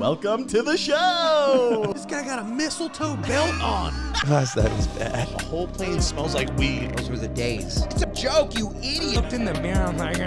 Welcome to the show. This guy got a mistletoe belt on. Gosh, that is bad. The whole plane smells like weed. Those were the days. It's a joke, you idiot. Looked in the mirror, I'm like,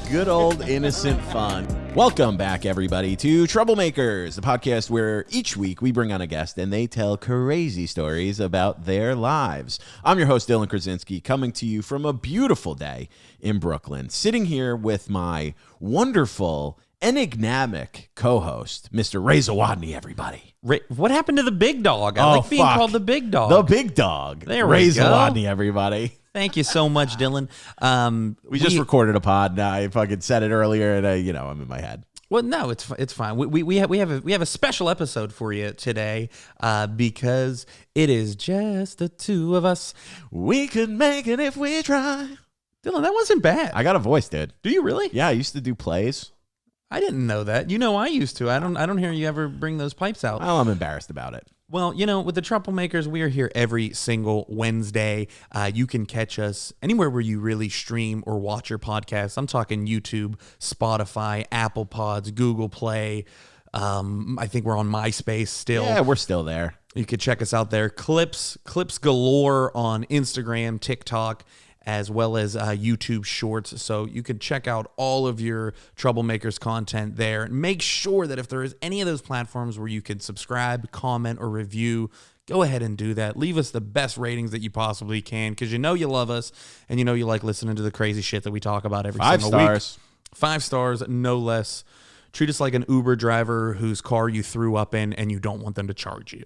Good old innocent fun. Welcome back, everybody, to Troublemakers, the podcast where each week we bring on a guest and they tell crazy stories about their lives. I'm your host, Dylan Krasinski, coming to you from a beautiful day in Brooklyn, sitting here with my wonderful, enigmatic co-host, Mr. Zawodni, everybody. What happened to the big dog? I like being called the big dog. The big dog. There we go. Zawodni, everybody. Thank you so much, Dylan. We just recorded a pod. And I fucking said it earlier, and I'm in my head. Well, no, it's fine. We have a special episode for you today because it is just the two of us. We could make it if we try. Dylan, that wasn't bad. I got a voice, dude. Do you really? Yeah, I used to do plays. I didn't know that. I used to. I don't hear you ever bring those pipes out. Well, I'm embarrassed about it. Well, with the Troublemakers, we are here every single Wednesday. You can catch us anywhere where you really stream or watch your podcasts. I'm talking YouTube, Spotify, Apple Pods, Google Play. I think we're on MySpace still. Yeah, we're still there. You could check us out there. Clips galore on Instagram, TikTok, as well as YouTube Shorts. So you can check out all of your Troublemakers content there. And make sure that if there is any of those platforms where you can subscribe, comment, or review, go ahead and do that. Leave us the best ratings that you possibly can because you love us and you like listening to the crazy shit that we talk about every single week. 5 stars. 5 stars, no less. Treat us like an Uber driver whose car you threw up in and you don't want them to charge you.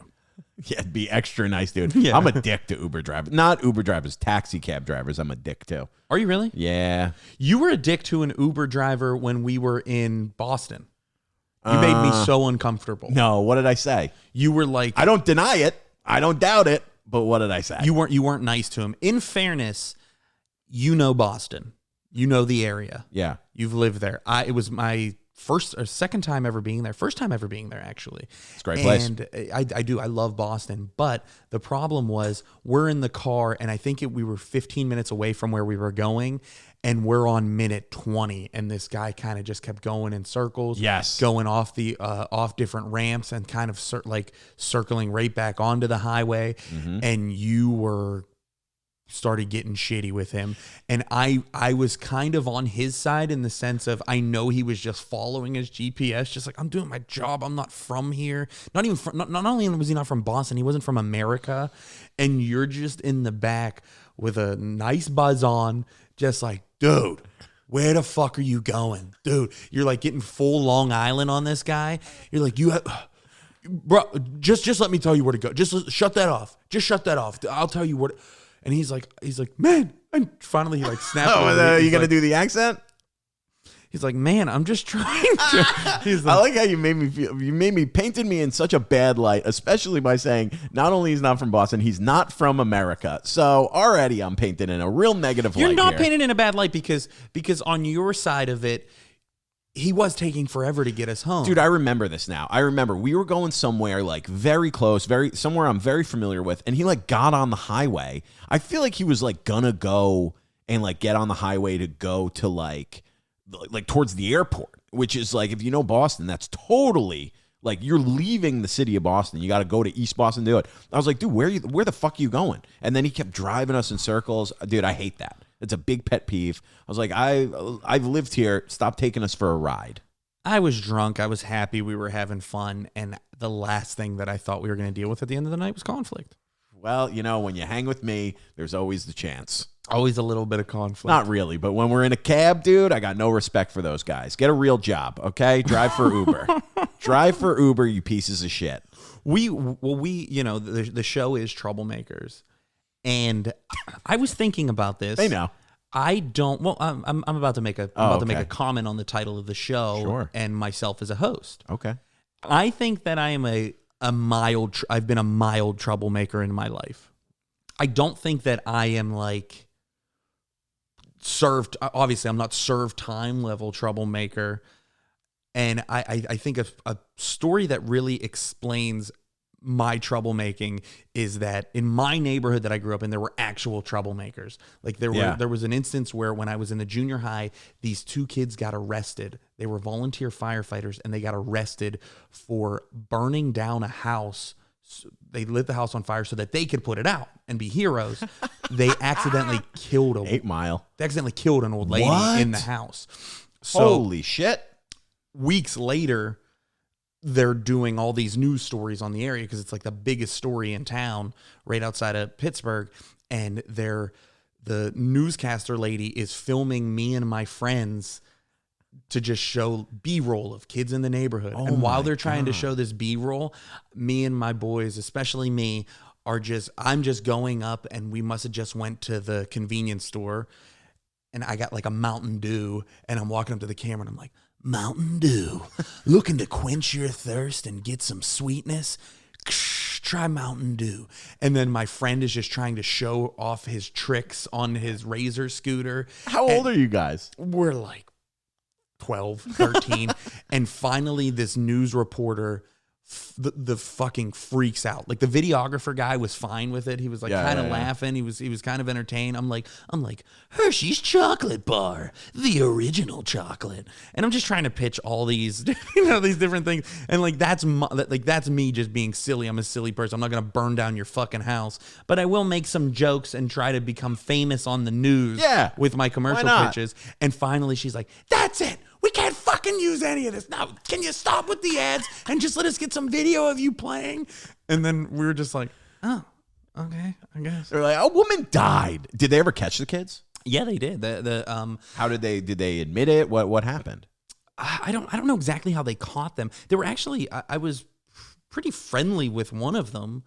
Yeah, be extra nice, dude. Yeah. I'm a dick to Uber drivers. Not Uber drivers, taxi cab drivers. I'm a dick to. Are you really? Yeah. You were a dick to an Uber driver when we were in Boston. You made me so uncomfortable. No, what did I say? You were like, I don't deny it. I don't doubt it. But what did I say? You weren't nice to him. In fairness, Boston. You know the area. Yeah. You've lived there. It was my second time ever being there. First time ever being there, actually. It's a great place. And I do. I love Boston. But the problem was we're in the car, and I think we were 15 minutes away from where we were going, and we're on minute 20, and this guy kind of just kept going in circles. Yes. Going off the off different ramps and kind of circling right back onto the highway. Mm-hmm. And you started getting shitty with him, and I was kind of on his side in the sense of I know he was just following his GPS, just like I'm doing my job. I'm not from here. Not only was he not from Boston, he wasn't from America, and you're just in the back with a nice buzz on, just like, dude, where the fuck are you going, dude? You're like getting full Long Island on this guy. You're like, bro, just let me tell you where to go. Just shut that off. Just shut that off. I'll tell you where. And he's like, man. And finally he snapped. Oh, you gonna do the accent? He's like, man, I'm just trying to. He's like, I like how you made me feel. You painted me in such a bad light, especially by saying not only he's not from Boston, he's not from America. So already I'm painted in a real negative light. You're not here. painted in a bad light because on your side of it, he was taking forever to get us home. Dude, I remember this now. I remember we were going somewhere like very close, somewhere I'm very familiar with, and he like got on the highway. I feel like he was like gonna go and like get on the highway to go to like towards the airport, which is like, if you know Boston, that's totally like you're leaving the city of Boston. You got to go to East Boston to do it. I was like, dude, where the fuck are you going? And then he kept driving us in circles. Dude, I hate that. It's a big pet peeve. I was like, I've lived here. Stop taking us for a ride. I was drunk. I was happy. We were having fun. And the last thing that I thought we were going to deal with at the end of the night was conflict. Well, when you hang with me, there's always the chance. Always a little bit of conflict. Not really, but when we're in a cab, dude, I got no respect for those guys. Get a real job, okay? Drive for Uber. Drive for Uber, you pieces of shit. The show is Troublemakers. And I was thinking about this. They know. I don't. Well, I'm about to make to make a comment on the title of the show and myself as a host. Okay. I think that I am I've been a mild troublemaker in my life. I don't think that I am like served. Obviously, I'm not served time level troublemaker. And I think a story that really explains my troublemaking is that in my neighborhood that I grew up in, there were actual troublemakers. Like there was an instance where when I was in the junior high, these two kids got arrested. They were volunteer firefighters and they got arrested for burning down a house. They lit the house on fire so that they could put it out and be heroes. They accidentally killed 8 Mile. They accidentally killed an old lady in the house. So Holy shit. weeks later, they're doing all these news stories on the area because it's like the biggest story in town right outside of Pittsburgh. And the newscaster lady is filming me and my friends to just show B-roll of kids in the neighborhood. And while they're trying to show this B-roll, me and my boys, especially me, I'm just going up, and we must have just went to the convenience store, and I got like a Mountain Dew, and I'm walking up to the camera and I'm like, Mountain Dew, looking to quench your thirst and get some sweetness? Try Mountain Dew. And then my friend is just trying to show off his tricks on his Razor scooter. How old are you guys? We're like 12, 13. And finally, this news reporter, the fucking freaks out. Like the videographer guy was fine with it. He was like kind of laughing. He was kind of entertained. I'm like Hershey's chocolate bar, the original chocolate. And I'm just trying to pitch all these, these different things. And like that's me just being silly. I'm a silly person. I'm not gonna burn down your fucking house, but I will make some jokes and try to become famous on the news. With my commercial pitches. And finally, she's like, "That's it. We can't fucking use any of this. Now, can you stop with the ads and just let us get some video of you playing?" And then we were just like, "Oh, okay, I guess." They're like, a woman died. Did they ever catch the kids? Yeah, they did. How did they admit it? What happened? I don't know exactly how they caught them. They were actually, I was pretty friendly with one of them.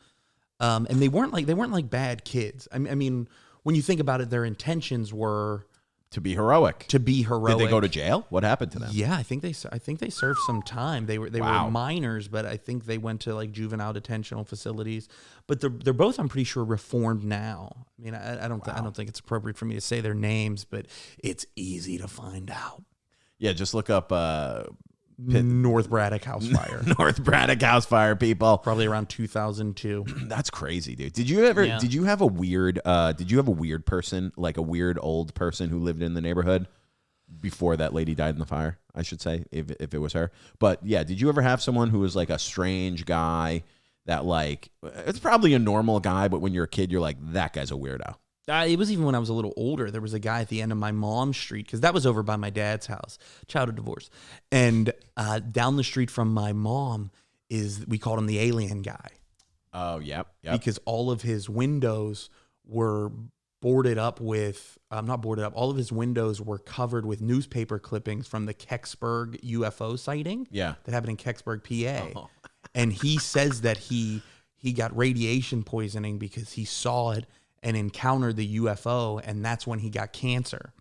And they weren't like bad kids. I mean, when you think about it, their intentions were To be heroic. Did they go to jail? What happened to them? Yeah, I think they served some time. They were minors, but I think they went to like juvenile detention facilities. But they're both, I'm pretty sure, reformed now. I mean, I don't think it's appropriate for me to say their names, but it's easy to find out. Yeah, just look up North Braddock house fire. North Braddock house fire, people. Probably around 2002. That's crazy, dude. Did you have a weird person, like a weird old person who lived in the neighborhood before that lady died in the fire, I should say, if it was her. But yeah, did you ever have someone who was like a strange guy that like, it's probably a normal guy, but when you're a kid, you're like, that guy's a weirdo? It was even when I was a little older. There was a guy at the end of my mom's street, because that was over by my dad's house, child of divorce. And down the street from my mom we called him the alien guy. Oh, yep. Because all of his windows were boarded up with, not boarded up, all of his windows were covered with newspaper clippings from the Kecksburg UFO sighting that happened in Kecksburg, PA. Oh. And he says that he got radiation poisoning because he saw it and encountered the UFO, and that's when he got cancer.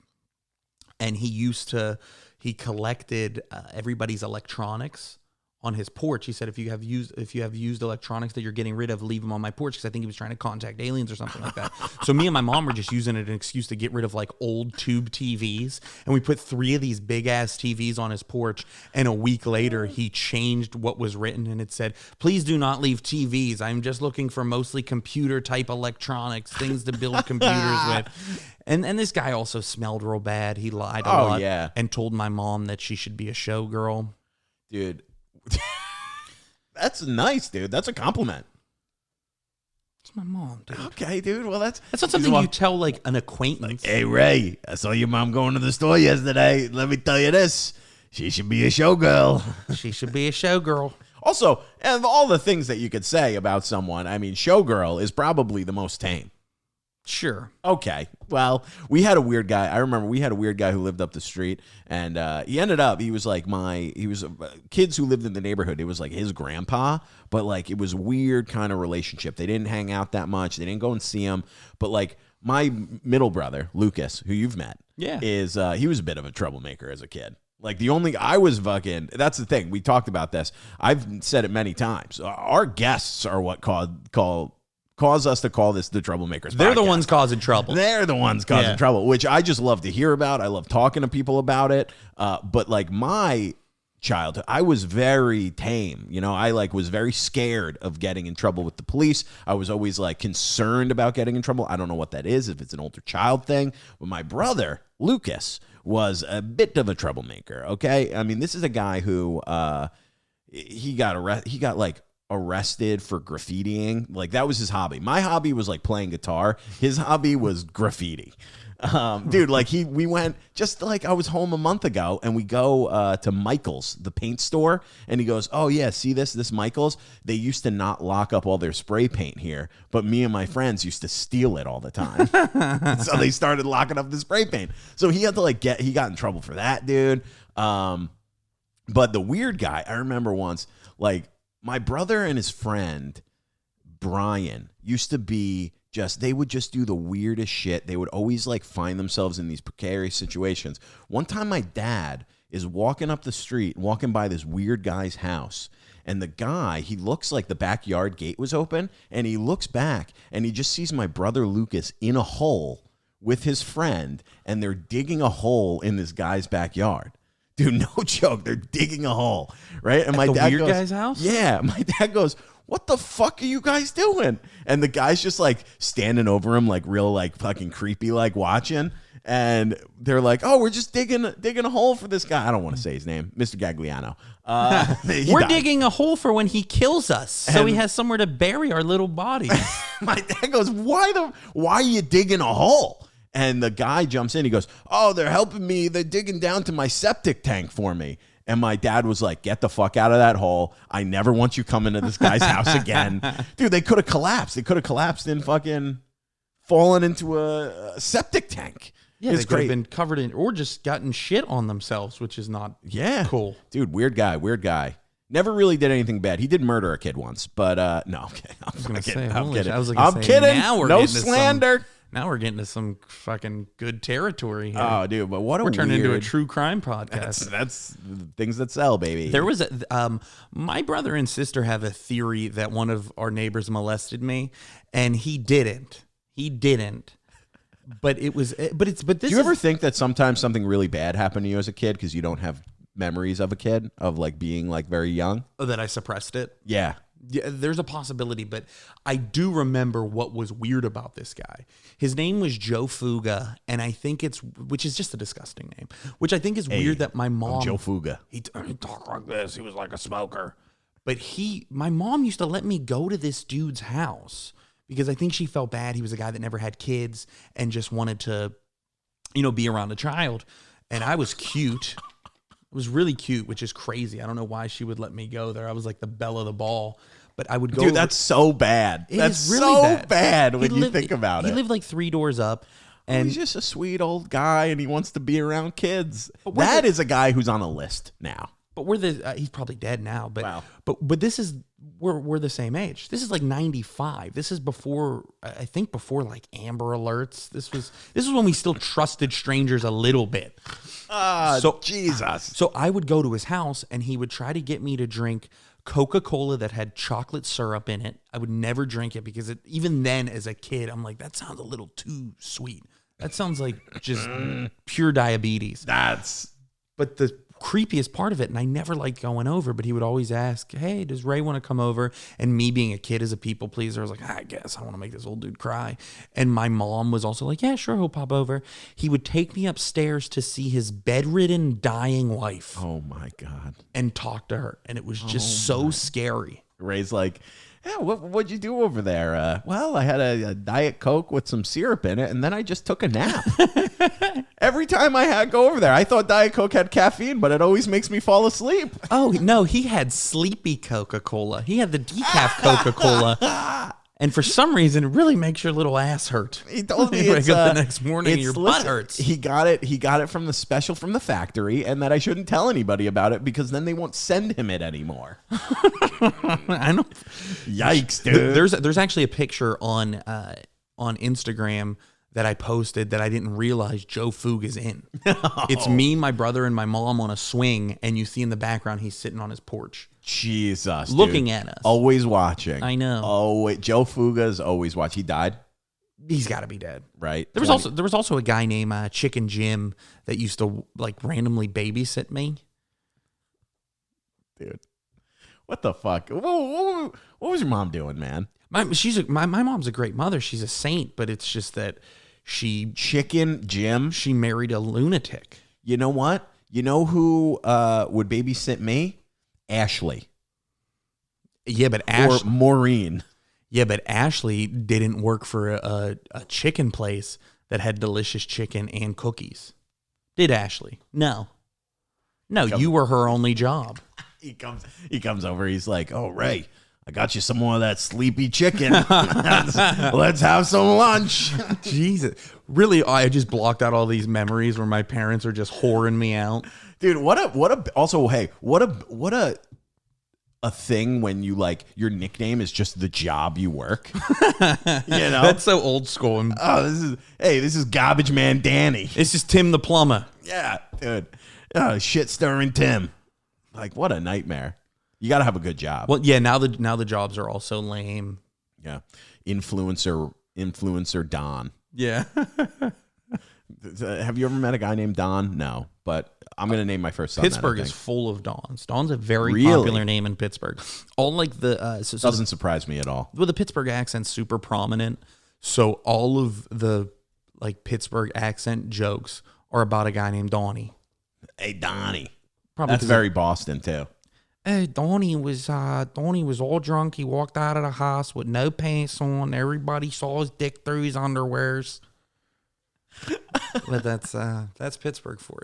And he collected everybody's electronics on his porch. He said, if you have used electronics that you're getting rid of, leave them on my porch, because I think he was trying to contact aliens or something like that. So me and my mom were just using it as an excuse to get rid of like old tube TVs, and we put 3 of these big ass TVs on his porch. And a week later, he changed what was written, and it said, "Please do not leave TVs. I'm just looking for mostly computer type electronics, things to build computers with." And this guy also smelled real bad. He lied a lot and told my mom that she should be a showgirl. Dude. That's nice, dude. That's a compliment. It's my mom, dude. Okay, dude. Well, that's not something you tell like an acquaintance. Like, hey, Ray, I saw your mom going to the store yesterday. Let me tell you this. She should be a showgirl. She should be a showgirl. Also, of all the things that you could say about someone, I mean, showgirl is probably the most tame. Sure. Okay. Well, we had a weird guy. I remember we had a weird guy who lived up the street, and he was like kids who lived in the neighborhood. It was like his grandpa, but like it was a weird kind of relationship. They didn't hang out that much. They didn't go and see him. But like my middle brother, Lucas, who you've met, he was a bit of a troublemaker as a kid. Like that's the thing. We talked about this. I've said it many times. Our guests are what cause us to call this the Troublemakers They're podcast. the ones causing trouble. They're the ones causing trouble, which I just love to hear about. I love talking to people about it. But like my childhood. I was very tame. You know, I like was very scared of getting in trouble with the police. I was always like concerned about getting in trouble. I don't know what that is, if it's an older child thing. But my brother, Lucas, was a bit of a troublemaker. Okay. I mean, this is a guy who, he got like arrested for graffitiing. Like that was his hobby. My hobby was like playing guitar. His hobby was graffiti. Dude, like we went just like I was home a month ago and we go to Michael's, the paint store, and he goes, "Oh yeah, see this Michael's? They used to not lock up all their spray paint here, but me and my friends used to steal it all the time." So they started locking up the spray paint. So he had to he got in trouble for that, dude. But the weird guy, I remember once, like my brother and his friend Brian used to be they would just do the weirdest shit. They would always like find themselves in these precarious situations. One time my dad is walking up the street, walking by this weird guy's house, and the guy, he looks like the backyard gate was open, and he looks back and he just sees my brother Lucas in a hole with his friend, and they're digging a hole in this guy's backyard. Dude, no joke. They're digging a hole, right? And my dad goes, guy's house? Yeah, my dad goes, "What the fuck are you guys doing?" And the guy's just like standing over him, like real, like fucking creepy, like watching. And they're like, "Oh, we're just digging a hole for this guy." I don't want to say his name, Mr. Gagliano. We're died. digging a hole for when he kills us, so he has somewhere to bury our little bodies. My dad goes, why are you digging a hole?" And the guy jumps in. He goes, "Oh, they're helping me. They're digging down to my septic tank for me." And my dad was like, "Get the fuck out of that hole. I never want you coming to this guy's house again." Dude, they could have collapsed. They could have collapsed and fucking fallen into a septic tank. Yeah, they could have been covered in, or just gotten shit on themselves, which is not cool. Dude, weird guy. Never really did anything bad. He did murder a kid once, but no, I'm kidding. I'm kidding. Now we're no getting slander. Now we're getting to some fucking good territory here. Oh, dude, but what we're turning into a true crime podcast. That's things that sell, baby. There was my brother and sister have a theory that one of our neighbors molested me, and he didn't. But it was. But this. Do you ever think that sometimes something really bad happened to you as a kid because you don't have memories of a kid, of like being like very young? Oh, that I suppressed it? Yeah. Yeah, there's a possibility, but I do remember what was weird about this guy. His name was Joe Fuga, and I think which is just a disgusting name, which I think is weird that my mom... Joe Fuga. He talked like this. He was like a smoker. But my mom used to let me go to this dude's house because I think she felt bad. He was a guy that never had kids and just wanted to, be around a child. And I was cute. It was really cute, which is crazy. I don't know why she would let me go there. I was like the belle of the ball. But I would go. Dude, that's so bad. That's really so bad when you think about it. He lived like 3 doors up. And he's just a sweet old guy, and he wants to be around kids. That is a guy who's on a list now. But he's probably dead now. But wow. But this is we're the same age. This is like 95. This is before like Amber Alerts. This was when we still trusted strangers a little bit. Jesus. So I would go to his house, and he would try to get me to drink Coca-Cola that had chocolate syrup in it. I would never drink it because even then as a kid, I'm like, that sounds a little too sweet. That sounds like just pure diabetes. But the creepiest part of it, and I never liked going over, but he would always ask, "Hey, does Ray want to come over?" And me being a kid as a people pleaser, I was like, I guess I want to make this old dude cry. And my mom was also like, "Yeah, sure, he'll pop over." He would take me upstairs to see his bedridden, dying wife. Oh my God. And talk to her. And it was just so scary. Ray's like, "Yeah, what'd you do over there?" Well, I had a Diet Coke with some syrup in it, and then I just took a nap. Every time I go over there, I thought Diet Coke had caffeine, but it always makes me fall asleep. Oh, no, he had sleepy Coca-Cola. He had the decaf Coca-Cola. And for some reason, it really makes your little ass hurt. He told me you wake up the next morning and your butt hurts. He got it from the special from the factory, and that I shouldn't tell anybody about it because then they won't send him it anymore. I know. Yikes, dude. There's actually a picture on Instagram that I posted that I didn't realize Joe Foog is in. It's me, my brother, and my mom on a swing, and you see in the background he's sitting on his porch. Jesus, looking dude. at us. Always watching. I know. Oh, wait. Joe Fuga's always watching. He died? He's got to be dead. Right. There was also a guy named Chicken Jim that used to like randomly babysit me. Dude, what the fuck? What was your mom doing, man? My mom's a great mother. She's a saint, but it's just that she married a lunatic. You know what? You know who would babysit me? Ashley. Yeah, but Or Maureen. Yeah, but Ashley didn't work for a chicken place that had delicious chicken and cookies. Did Ashley? No, you were her only job. He comes over. He's like, "Oh, Ray, I got you some more of that sleepy chicken. Let's have some lunch." Jesus, really? I just blocked out all these memories where my parents are just whoring me out. Dude, what a thing when you like your nickname is just the job you work. You know, that's so old school. This is Garbage Man Danny. This is Tim the plumber. Yeah, dude. Shit stirring Tim. Like, what a nightmare. You got to have a good job. Well, yeah. Now the jobs are all so lame. Yeah, influencer Don. Yeah. Have you ever met a guy named Don? No, but I'm gonna name my first son. Pittsburgh is full of Dons. Don's a very popular name in Pittsburgh. All like the doesn't surprise me at all. Well, the Pittsburgh accent's super prominent, so all of the like Pittsburgh accent jokes are about a guy named Donny. Hey, Donny. Probably that's very Boston too. Hey, Donny was all drunk. He walked out of the house with no pants on. Everybody saw his dick through his underwears. But that's Pittsburgh for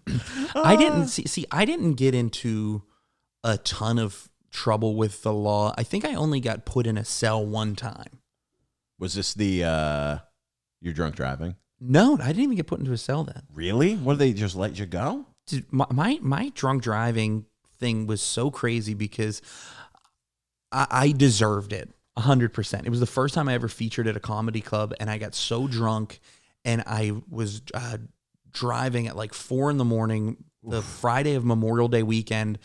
you. I didn't get into a ton of trouble with the law. I think I only got put in a cell one time. Was this the you're drunk driving? No, I didn't even get put into a cell then. Really? What, did they just let you go? Dude, my drunk driving thing was so crazy because I deserved it 100%. It was the first time I ever featured at a comedy club, and I got so drunk, and I was driving at like 4 a.m, the Friday of Memorial Day weekend,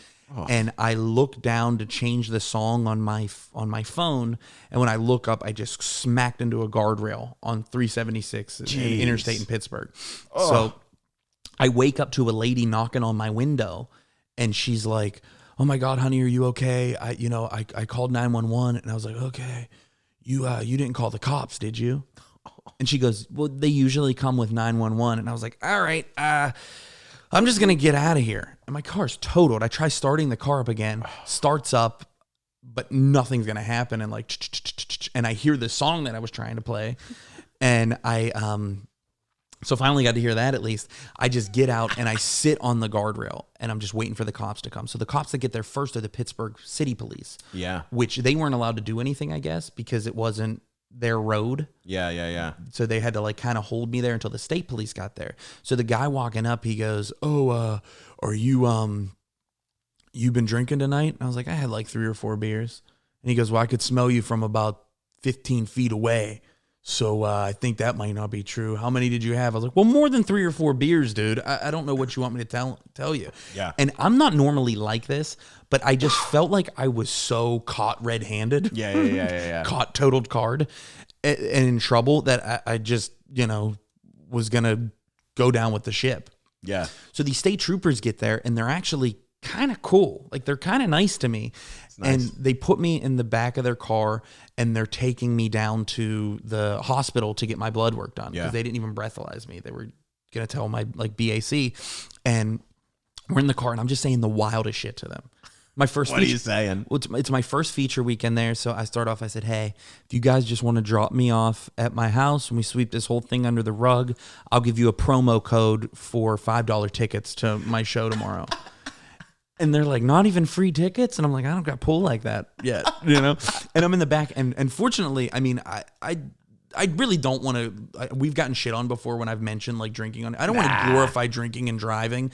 and I looked down to change the song on my phone, and when I look up, I just smacked into a guardrail on 376 interstate in Pittsburgh. So I wake up to a lady knocking on my window, and she's like, "Oh my God, honey, are you okay? I called 911," and I was like, "Okay, you didn't call the cops, did you?" And she goes, "Well, they usually come with 911," and I was like, "All right, I'm just gonna get out of here." And my car's totaled. I try starting the car up again, starts up, but nothing's gonna happen. And like, and I hear the song that I was trying to play, and so finally got to hear that at least. I just get out and I sit on the guardrail and I'm just waiting for the cops to come. So the cops that get there first are the Pittsburgh City Police. Yeah. Which they weren't allowed to do anything, I guess, because it wasn't their road. Yeah. So they had to like kind of hold me there until the state police got there. So the guy walking up, he goes, "Oh, are you you been drinking tonight?" And I was like, "I had like 3 or 4 beers." And he goes, "Well, I could smell you from about 15 feet away. So I think that might not be true. How many did you have?" I was like, "Well, more than 3 or 4 beers, dude. I don't know what you want me to tell you." Yeah. And I'm not normally like this, but I just felt like I was so caught red-handed. Yeah. Caught totaled card and in trouble that I just, was going to go down with the ship. Yeah. So these state troopers get there and they're actually kind of cool. Like they're kind of nice to me. Nice. And they put me in the back of their car and they're taking me down to the hospital to get my blood work done because they didn't even breathalyze me. They were going to tell my like BAC, and we're in the car and I'm just saying the wildest shit to them. My first What are you saying? Well, it's my first feature weekend there. So I start off, I said, "Hey, if you guys just want to drop me off at my house and we sweep this whole thing under the rug, I'll give you a promo code for $5 tickets to my show tomorrow." And they're like, "Not even free tickets?" And I'm like, "I don't got pull like that yet," And I'm in the back. And fortunately, I mean, I really don't want to. We've gotten shit on before when I've mentioned like drinking on. I don't want to glorify drinking and driving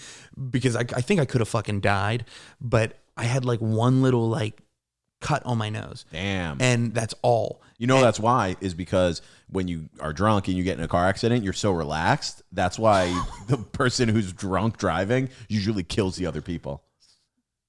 because I think I could have fucking died. But I had like one little like cut on my nose. Damn. And that's all. That's why is because when you are drunk and you get in a car accident, you're so relaxed. That's why the person who's drunk driving usually kills the other people.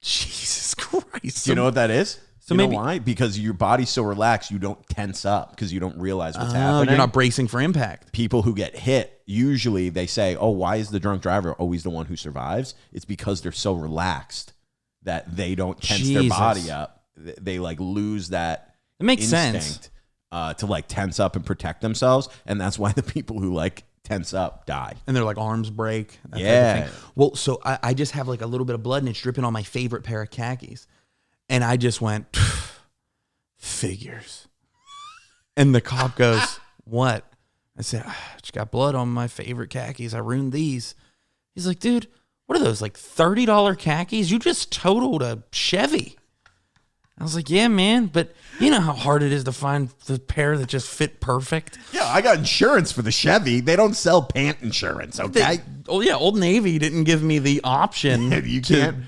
Jesus Christ. Do you know what that is? So know maybe why? Because your body's so relaxed, you don't tense up because you don't realize what's happening. You're not bracing for impact. People who get hit, usually they say, "Oh, why is the drunk driver always the one who survives?" It's because they're so relaxed. that they don't tense their body up. They like lose that It makes instinct sense. To like tense up and protect themselves. And that's why the people who like tense up die. And their like arms break. That type of Yeah. thing. Well, so I just have like a little bit of blood and it's dripping on my favorite pair of khakis. And I just went, figures. And the cop goes, what? I said, I just got blood on my favorite khakis. I ruined these. He's like, dude, what are those, like $30 khakis? You just totaled a Chevy. I was like, yeah, man, but you know how hard it is to find the pair that just fit perfect? Yeah, I got insurance for the Chevy. They don't sell pant insurance, okay? Oh, yeah, Old Navy didn't give me the option. You can't.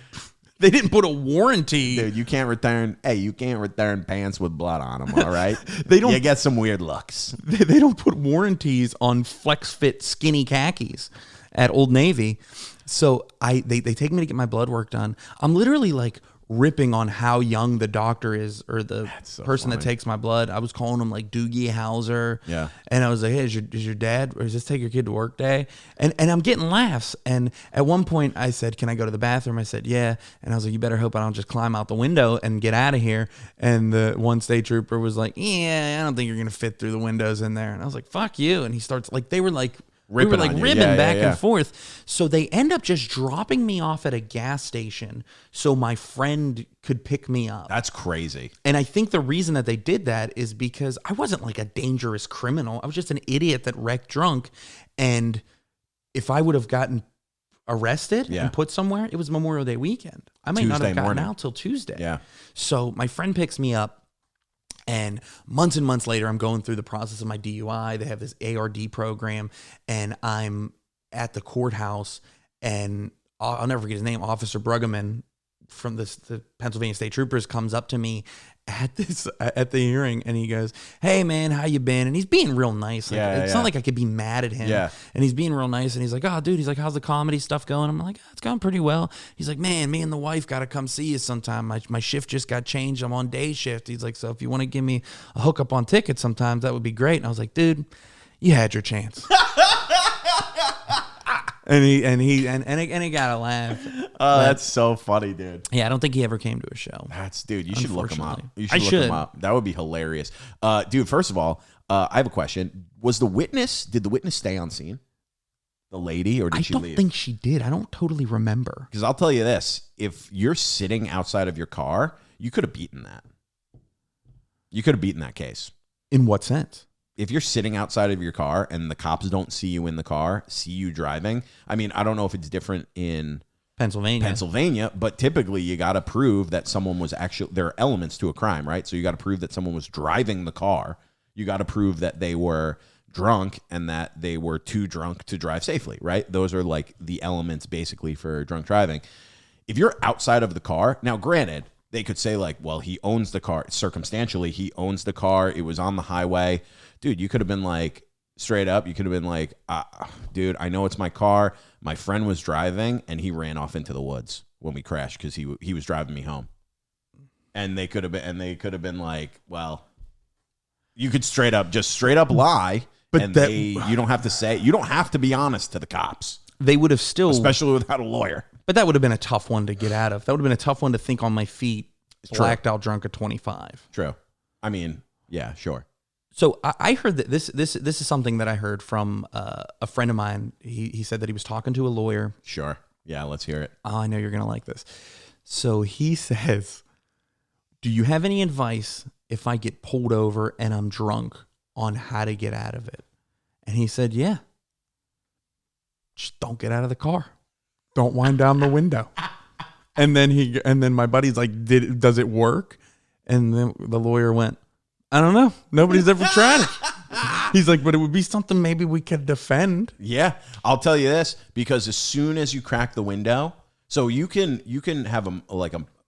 They didn't put a warranty. Dude, you can't return. Hey, you can't return pants with blood on them. All right, They don't- You get some weird looks. They don't put warranties on flex fit skinny khakis at Old Navy. So they take me to get my blood work done. I'm literally like ripping on how young the doctor is or the so person that funny. takes my blood. I was calling him like Doogie Howser. Yeah. And I was like, hey, is your dad, or is this take your kid to work day? And I'm getting laughs. And at one point I said, can I go to the bathroom? I said, yeah. And I was like, you better hope I don't just climb out the window and get out of here. And the one state trooper was like, yeah, I don't think you're going to fit through the windows in there. And I was like, fuck you. And he starts like, they were like, Ripping we were like on you. ribbing Yeah, back yeah. and forth. So they end up just dropping me off at a gas station so my friend could pick me up. That's crazy. And I think the reason that they did that is because I wasn't like a dangerous criminal. I was just an idiot that wrecked drunk. And if I would have gotten arrested Yeah. and put somewhere, it was Memorial Day weekend. I might not Tuesday have gotten morning. out till Tuesday. Yeah. So my friend picks me up. And months later, I'm going through the process of my DUI. They have this ARD program, and I'm at the courthouse, and I'll never forget his name, Officer Bruggeman from the Pennsylvania State Troopers comes up to me at the hearing, and he goes, hey man, how you been? And he's being real nice. Like, Yeah, it's yeah. not like I could be mad at him. Yeah. And he's being real nice, and he's like, oh dude, he's like, how's the comedy stuff going? I'm like, it's going pretty well. He's like, man, me and the wife got to come see you sometime. My shift just got changed. I'm on day shift. He's like, so if you want to give me a hookup on tickets sometimes, that would be great. And I was like, dude, you had your chance. And he got a laugh. Oh, that's so funny, dude. Yeah, I don't think he ever came to a show. That's dude. You should look him up. Unfortunately. You I should look should. him up. That would be hilarious. Dude, first of all, I have a question. Did the witness stay on scene? The lady, or did I she don't leave? think she did. I don't totally remember. Because I'll tell you this: if you're sitting outside of your car, you could have beaten that. You could have beaten that case. In what sense? If you're sitting outside of your car and the cops don't see you in the car, see you driving. I mean, I don't know if it's different in Pennsylvania, but typically you got to prove that someone was actually, there are elements to a crime, right? So you got to prove that someone was driving the car. You got to prove that they were drunk and that they were too drunk to drive safely, right? Those are like the elements basically for drunk driving. If you're outside of the car, now granted, they could say like, well, he owns the car. Circumstantially, he owns the car. It was on the highway. Dude, you could have been like, straight up, you could have been like, dude, I know it's my car. My friend was driving and he ran off into the woods when we crashed because he was driving me home. And they could have been like, well, you could straight up lie. But And that- you don't have to be honest to the cops, They would have still, especially without a lawyer. but that would have been a tough one to get out of. That would have been a tough one to think on my feet, True. blacked out drunk at 25. True. I mean, yeah, sure. So I heard that this is something that I heard from a friend of mine. He said that he was talking to a lawyer. Sure. Yeah, let's hear it. Oh, I know you're going to like this. So he says, do you have any advice if I get pulled over and I'm drunk on how to get out of it? And he said, yeah. Just don't get out of the car. Don't wind down the window. And then my buddy's like, does it work? And then the lawyer went, I don't know. Nobody's ever tried it. He's like, but it would be something maybe we could defend. Yeah, I'll tell you this, because as soon as you crack the window, so you can have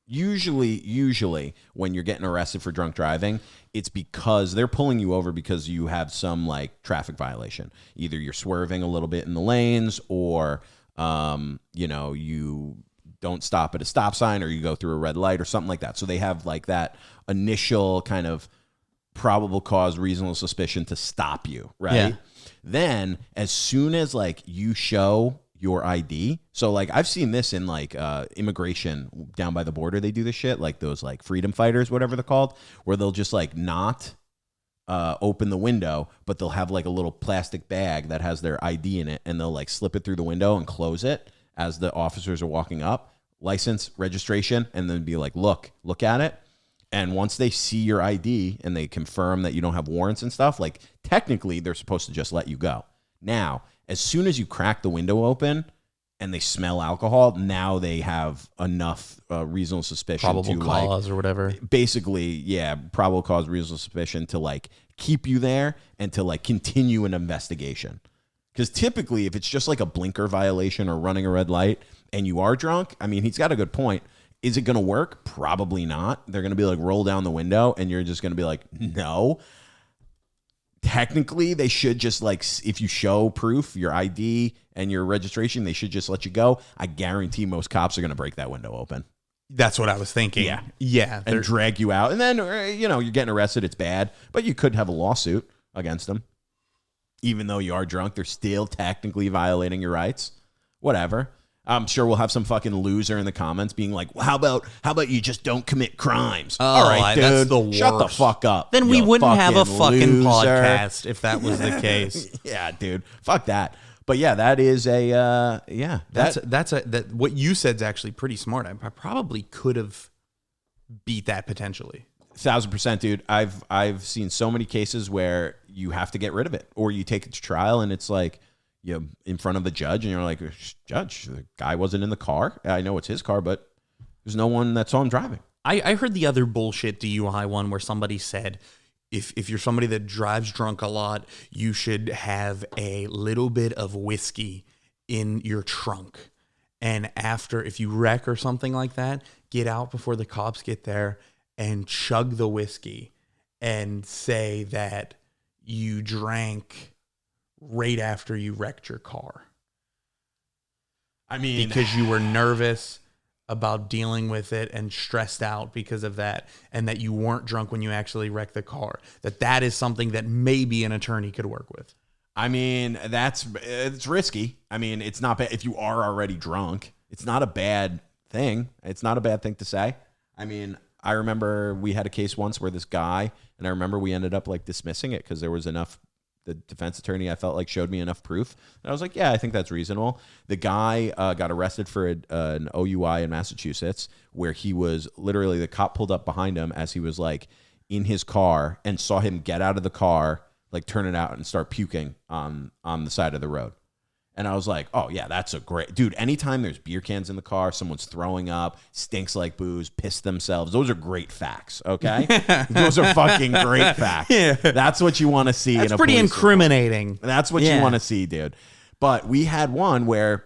usually when you're getting arrested for drunk driving, it's because they're pulling you over because you have some like traffic violation. Either you're swerving a little bit in the lanes, or you don't stop at a stop sign, or you go through a red light or something like that. So they have like that initial kind of probable cause, reasonable suspicion to stop you, right? Yeah. Then as soon as like you show your ID. So like I've seen this in like immigration down by the border. They do this shit, like those like freedom fighters, whatever they're called, where they'll just like not open the window, but they'll have like a little plastic bag that has their ID in it, and they'll like slip it through the window and close it as the officers are walking up, license, registration, and then be like, look at it. And once they see your ID and they confirm that you don't have warrants and stuff, like technically they're supposed to just let you go. Now, as soon as you crack the window open and they smell alcohol, now they have enough reasonable suspicion Probable cause or whatever. Basically, yeah, probable cause, reasonable suspicion to like keep you there and to like continue an investigation. Because typically, if it's just like a blinker violation or running a red light and you are drunk, I mean, he's got a good point. Is it going to work? Probably not. They're going to be like, roll down the window, and you're just going to be like, no. Technically, they should just like, if you show proof, your ID and your registration, they should just let you go. I guarantee most cops are going to break that window open. That's what I was thinking. Yeah. And drag you out. And then, you know, you're getting arrested. It's bad. But you could have a lawsuit against them. Even though you are drunk, they're still technically violating your rights. Whatever. I'm sure we'll have some fucking loser in the comments being like, well, how about you just don't commit crimes? Oh, all right, dude, that's the worst. Shut the fuck up. Then we you wouldn't have a fucking loser. podcast if that was the case. Yeah, dude. Fuck that. But yeah, that is a That what you said is actually pretty smart. I probably could have beat that potentially. 1,000%, dude. I've seen so many cases where you have to get rid of it, or you take it to trial and it's like, you know, in front of the judge, and you're like, Judge, the guy wasn't in the car. I know it's his car, but there's no one that saw him driving. I heard the other bullshit DUI one where somebody said, if you're somebody that drives drunk a lot, you should have a little bit of whiskey in your trunk. And after, if you wreck or something like that, get out before the cops get there and chug the whiskey and say that you drank right after you wrecked your car. I mean, because you were nervous about dealing with it and stressed out because of that, and that you weren't drunk when you actually wrecked the car. That is something that maybe an attorney could work with. I mean, it's risky. I mean, it's not bad if you are already drunk. It's not a bad thing. It's not a bad thing to say. I mean, I remember we had a case once where this guy, and I remember we ended up like dismissing it because there was enough. The defense attorney, I felt like, showed me enough proof. And I was like, yeah, I think that's reasonable. The guy got arrested for an OUI in Massachusetts, where he was literally, the cop pulled up behind him as he was like in his car and saw him get out of the car, like turn it out and start puking on the side of the road. And I was like, oh, yeah, that's a great... Dude, anytime there's beer cans in the car, someone's throwing up, stinks like booze, pissed themselves, those are great facts, okay? Those are fucking great facts. Yeah. That's what you want to see. That's in a pretty police incriminating. report. That's what you want to see, dude. But we had one where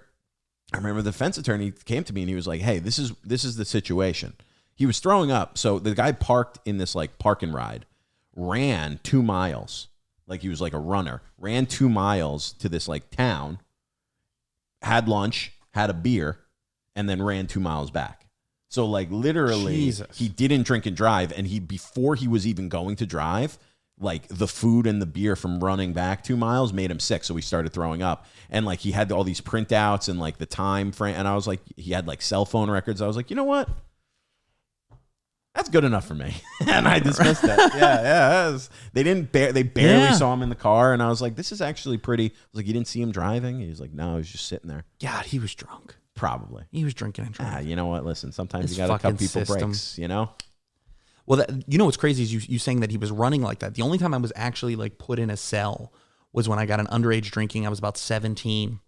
I remember the defense attorney came to me and he was like, hey, this is the situation. He was throwing up. So the guy parked in this like park and ride, ran 2 miles, like he was like a runner, ran 2 miles to this like town, had lunch, had a beer, and then ran 2 miles back. So like literally he didn't drink and drive. And before he was even going to drive, like the food and the beer from running back 2 miles made him sick. So he started throwing up, and like he had all these printouts and like the time frame. And I was like, he had like cell phone records. I was like, you know what? That's good enough for me. And I dismissed it. Yeah. They barely saw him in the car. And I was like, this is actually pretty. I was like, you didn't see him driving? He was like, no, he was just sitting there. God, he was drunk. Probably. He was drinking and driving. You know what? Listen, sometimes you got to cut people breaks, you know? Well, you know what's crazy is you saying that he was running like that. The only time I was actually like put in a cell was when I got an underage drinking. I was about 17.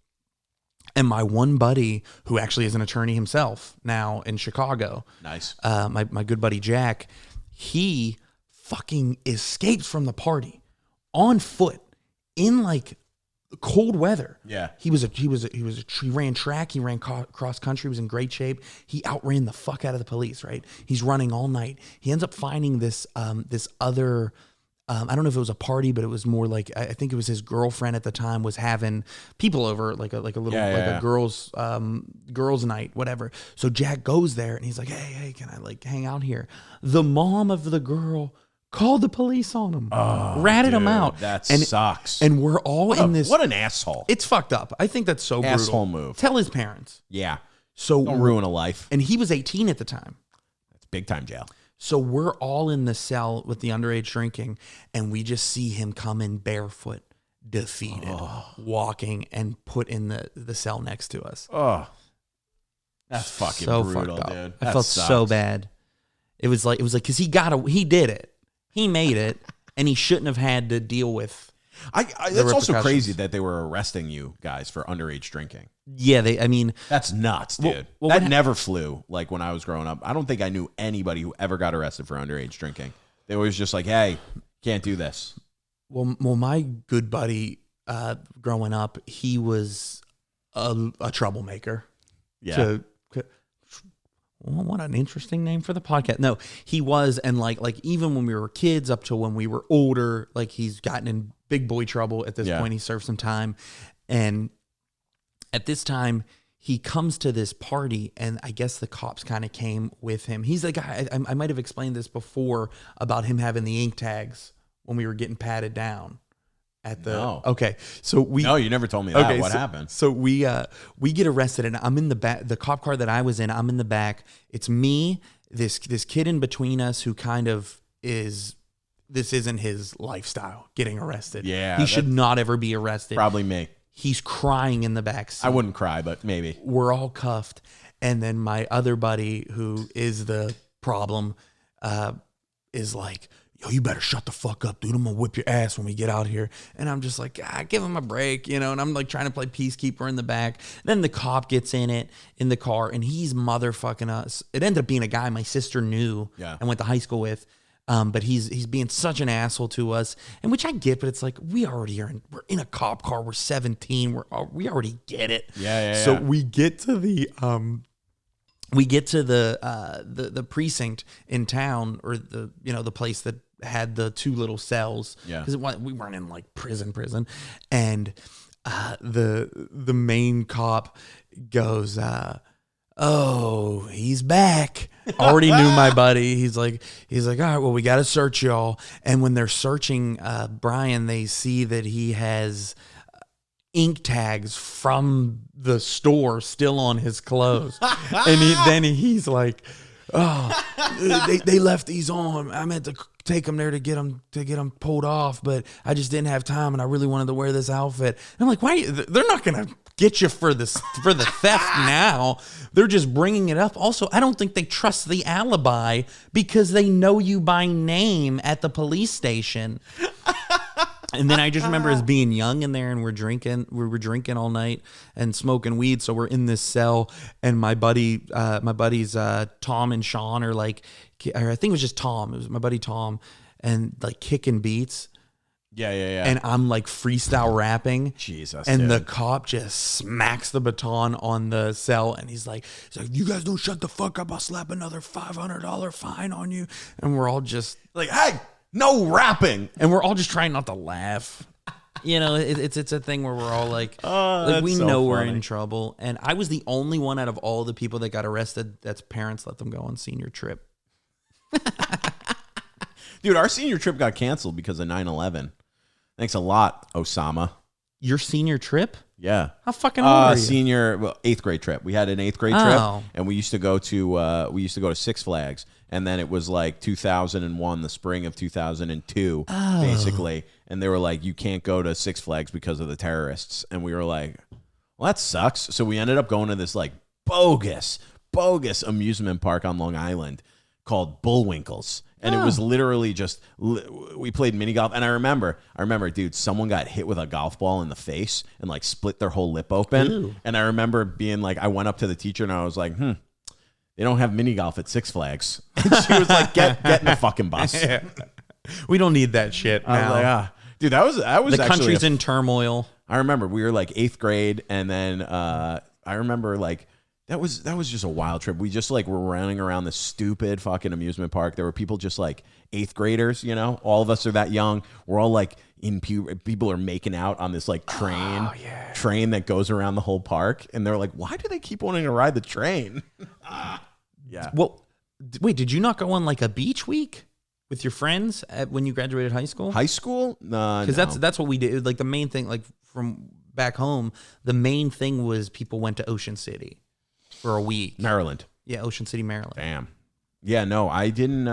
And my one buddy, who actually is an attorney himself now in Chicago. Nice. My good buddy Jack, he fucking escapes from the party on foot in like cold weather. Yeah. He ran track, he ran cross country, was in great shape. He outran the fuck out of the police, right? He's running all night. He ends up finding this other I don't know if it was a party, but it was more like, I think it was his girlfriend at the time was having people over, like a little a girls night, whatever. So Jack goes there and he's like, hey, can I like hang out here? The mom of the girl called the police on him, ratted him out. That sucks. And we're all in this. What an asshole. It's fucked up. I think that's so Asshole brutal. move. Tell his parents. Yeah. So Don't ruin a life. And he was 18 at the time. That's big time jail. So we're all in the cell with the underage drinking, and we just see him come in barefoot, defeated, walking, and put in the cell next to us. Oh, that's fucking so brutal, fucked up. dude. I That felt sucks. so bad. It was like because he did it, he made it, and he shouldn't have had to deal with. That's also crazy that they were arresting you guys for underage drinking. Yeah, That's nuts, dude. Well, that never flew. Like when I was growing up, I don't think I knew anybody who ever got arrested for underage drinking. They were just like, "Hey, can't do this." Well, my good buddy, growing up, he was a troublemaker. Yeah. Well, what an interesting name for the podcast. No, he was, and like even when we were kids, up to when we were older, like he's gotten in big boy trouble at this point. He served some time, and at this time he comes to this party, and I guess the cops kind of came with him. He's the guy. I might have explained this before about him having the ink tags when we were getting patted down. Okay, so you never told me that. Okay, what so, happened? So we get arrested, and I'm in the back. The cop car that I was in, I'm in the back. It's me, this kid in between us, who kind of is. This isn't his lifestyle. Getting arrested. Yeah, he should not ever be arrested. Probably me. He's crying in the back seat. I wouldn't cry, but maybe. We're all cuffed, and then my other buddy, who is the problem, is like, "Yo, you better shut the fuck up, dude. I'm gonna whip your ass when we get out here." And I'm just like, give him a break, and I'm like trying to play peacekeeper in the back. Then the cop gets in the car, and he's motherfucking us. It ended up being a guy my sister knew and went to high school with. But he's being such an asshole to us, and which I get, but it's like we're in a cop car. We're 17. We already get it. Yeah. So we get to the the precinct in town, or the place that had the two little cells. Yeah. Because we weren't in like prison, and the main cop goes, "Oh, he's back." Already knew my buddy. He's like, all right, well, we got to search y'all. And when they're searching Brian, they see that he has ink tags from the store still on his clothes. And he's like, "Oh, they left these on. I meant to take them there to get them pulled off, but I just didn't have time, and I really wanted to wear this outfit." And I'm like, "Why? They're not gonna get you for the theft now. They're just bringing it up." Also, I don't think they trust the alibi because they know you by name at the police station. And then I just remember us being young in there, and we were drinking all night and smoking weed. So we're in this cell, and my buddies Tom and Sean are like, or I think it was just Tom. It was my buddy Tom, and like kicking beats. Yeah. And I'm like freestyle rapping. Jesus. And dude. the cop just smacks the baton on the cell, and he's like, "You guys don't shut the fuck up, I'll slap another $500 fine on you." And we're all just like, "Hey, no rapping," and we're all just trying not to laugh. It's a thing where we're all like we so know we're funny. in trouble. And I was the only one out of all the people that got arrested that's parents let them go on senior trip. Dude, our senior trip got canceled because of 9/11. Thanks a lot, Osama. Your senior trip? Yeah. How fucking old are you? Senior 8th grade trip. We had an 8th grade trip, and we used to go to Six Flags, and then it was like 2001, the spring of 2002, basically. And they were like, "You can't go to Six Flags because of the terrorists." And we were like, "Well, that sucks." So we ended up going to this like bogus amusement park on Long Island called Bullwinkles. And it was literally just, we played mini golf. And I remember, dude, someone got hit with a golf ball in the face and like split their whole lip open. Ew. And I remember being like, I went up to the teacher and I was like, they don't have mini golf at Six Flags. And she was like, get in the fucking bus. Yeah. We don't need that shit now. I was like, dude, that was the actually country's in turmoil. I remember we were like 8th grade. And then I remember like, That was just a wild trip. We just like were running around this stupid fucking amusement park. There were people just like 8th graders, all of us are that young. We're all like people are making out on this like train that goes around the whole park. And they're like, why do they keep wanting to ride the train? Yeah. Well, wait, did you not go on like a beach week? with your friends when you graduated high school? High school? Because no. that's what we did. Like the main thing, like from back home, the main thing was people went to Ocean City for a week. Maryland. Yeah, Ocean City, Maryland. Damn. Yeah, no, I didn't.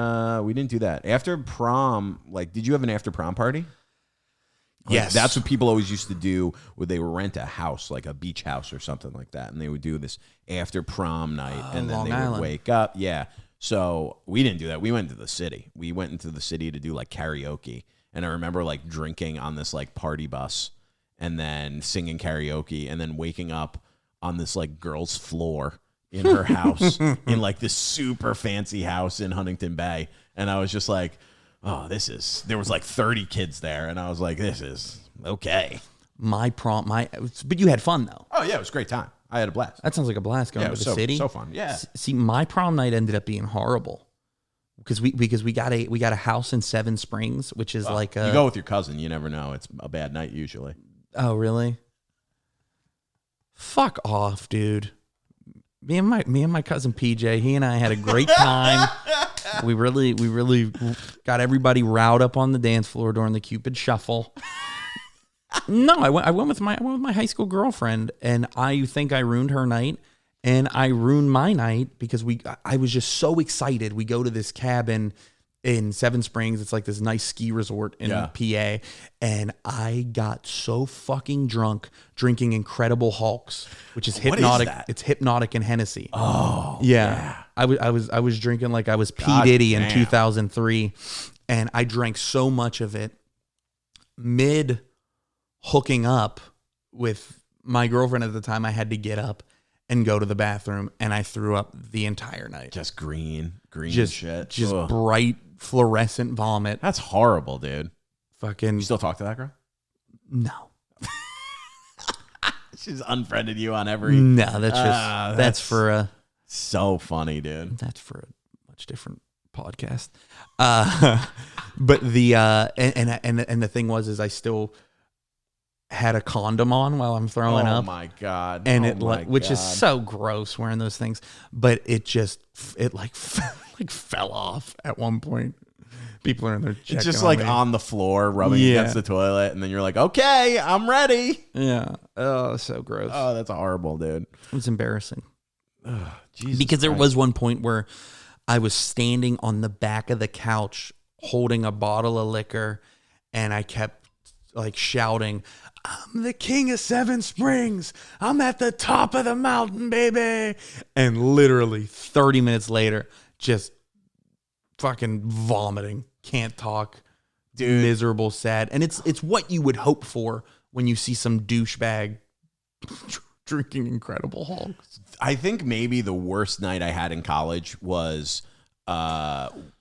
We didn't do that after prom. Like, did you have an after prom party? Like, Yes. That's what people always used to do, where they would rent a house, like a beach house or something like that, and they would do this after prom night, and then Long they Island. would wake up. Yeah. So we didn't do that. We went to the city. We went into the city to do like karaoke, and I remember like drinking on this like party bus, and then singing karaoke, and then waking up on this like girl's floor in her house in like this super fancy house in Huntington Bay, and I was just like, oh, there was like 30 kids there, and I was like, this is okay. But you had fun though. Oh yeah, it was a great time. I had a blast. That sounds like a blast going Yeah, it to was the city. so fun. Yeah. See, my prom night ended up being horrible because we got a house in Seven Springs, which is like You go with your cousin, you never know. It's a bad night usually. Oh, really? Fuck off, dude. Me and my cousin PJ, he and I had a great time. we really got everybody riled up on the dance floor during the Cupid Shuffle. No, I went with my high school girlfriend, and I think I ruined her night, and I ruined my night because I was just so excited. We go to this cabin in Seven Springs. It's like this nice ski resort in PA, and I got so fucking drunk drinking Incredible Hulks, which is hypnotic. that? It's hypnotic and Hennessy. Oh. Yeah. I was drinking like I was P. God Diddy in damn. 2003, and I drank so much of it mid hooking up with my girlfriend at the time. I had to get up and go to the bathroom, and I threw up the entire night. Just green Just shit. Just Ugh. bright fluorescent vomit. That's horrible, dude. Fucking You still talk to that girl? no. She's unfriended you on every. No, that's just that's for a So funny, dude. that's for a much different podcast. But the and the thing was I still had a condom on while I'm throwing Oh up, my god. and Oh which is God. so gross wearing those things. But it like fell off at one point. People are in there checking It's just on like me. on the floor, rubbing Yeah. against the toilet, and then you're like, okay, I'm ready. Yeah. Oh, so gross. Oh, that's horrible, dude. It was embarrassing. Jesus Because there Christ. was one point where I was standing on the back of the couch holding a bottle of liquor, and I kept like shouting, "I'm the king of Seven Springs. I'm at the top of the mountain, baby." And literally 30 minutes later, just fucking vomiting, can't talk, Dude. miserable, sad. And it's what you would hope for when you see some douchebag drinking Incredible Hulks. I think maybe the worst night I had in college was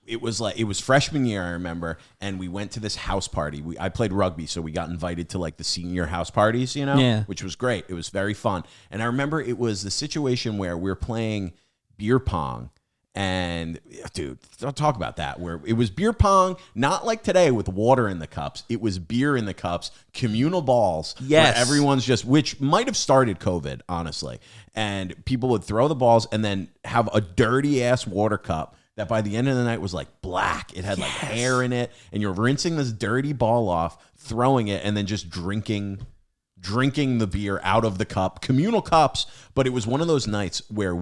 it was freshman year, I remember, and we went to this house party. I played rugby, so we got invited to like the senior house parties, you know, Yeah. which was great. It was very fun. And I remember it was the situation where we were playing beer pong. And dude, don't talk about that. Where it was beer pong, not like today with water in the cups. It was beer in the cups, communal balls. Yes. Where everyone's just, which might have started COVID, honestly. And people would throw the balls and then have a dirty ass water cup that by the end of the night was like black. It had like hair in it, and you're rinsing this dirty ball off, throwing it, and then just drinking the beer out of the cup, communal cups. But it was one of those nights where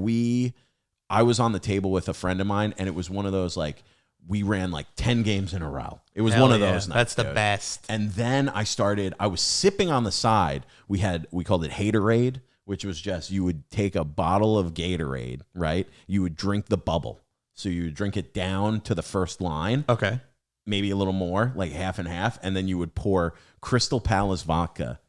I was on the table with a friend of mine, and it was one of those, like, we ran like 10 games in a row. It was one of those nights. That's the dude. best. And then I was sipping on the side. We called it Haterade, which was just, you would take a bottle of Gatorade, right? You would drink the bubble. So you would drink it down to the first line, Okay. maybe a little more, like half and half, and then you would pour Crystal Palace vodka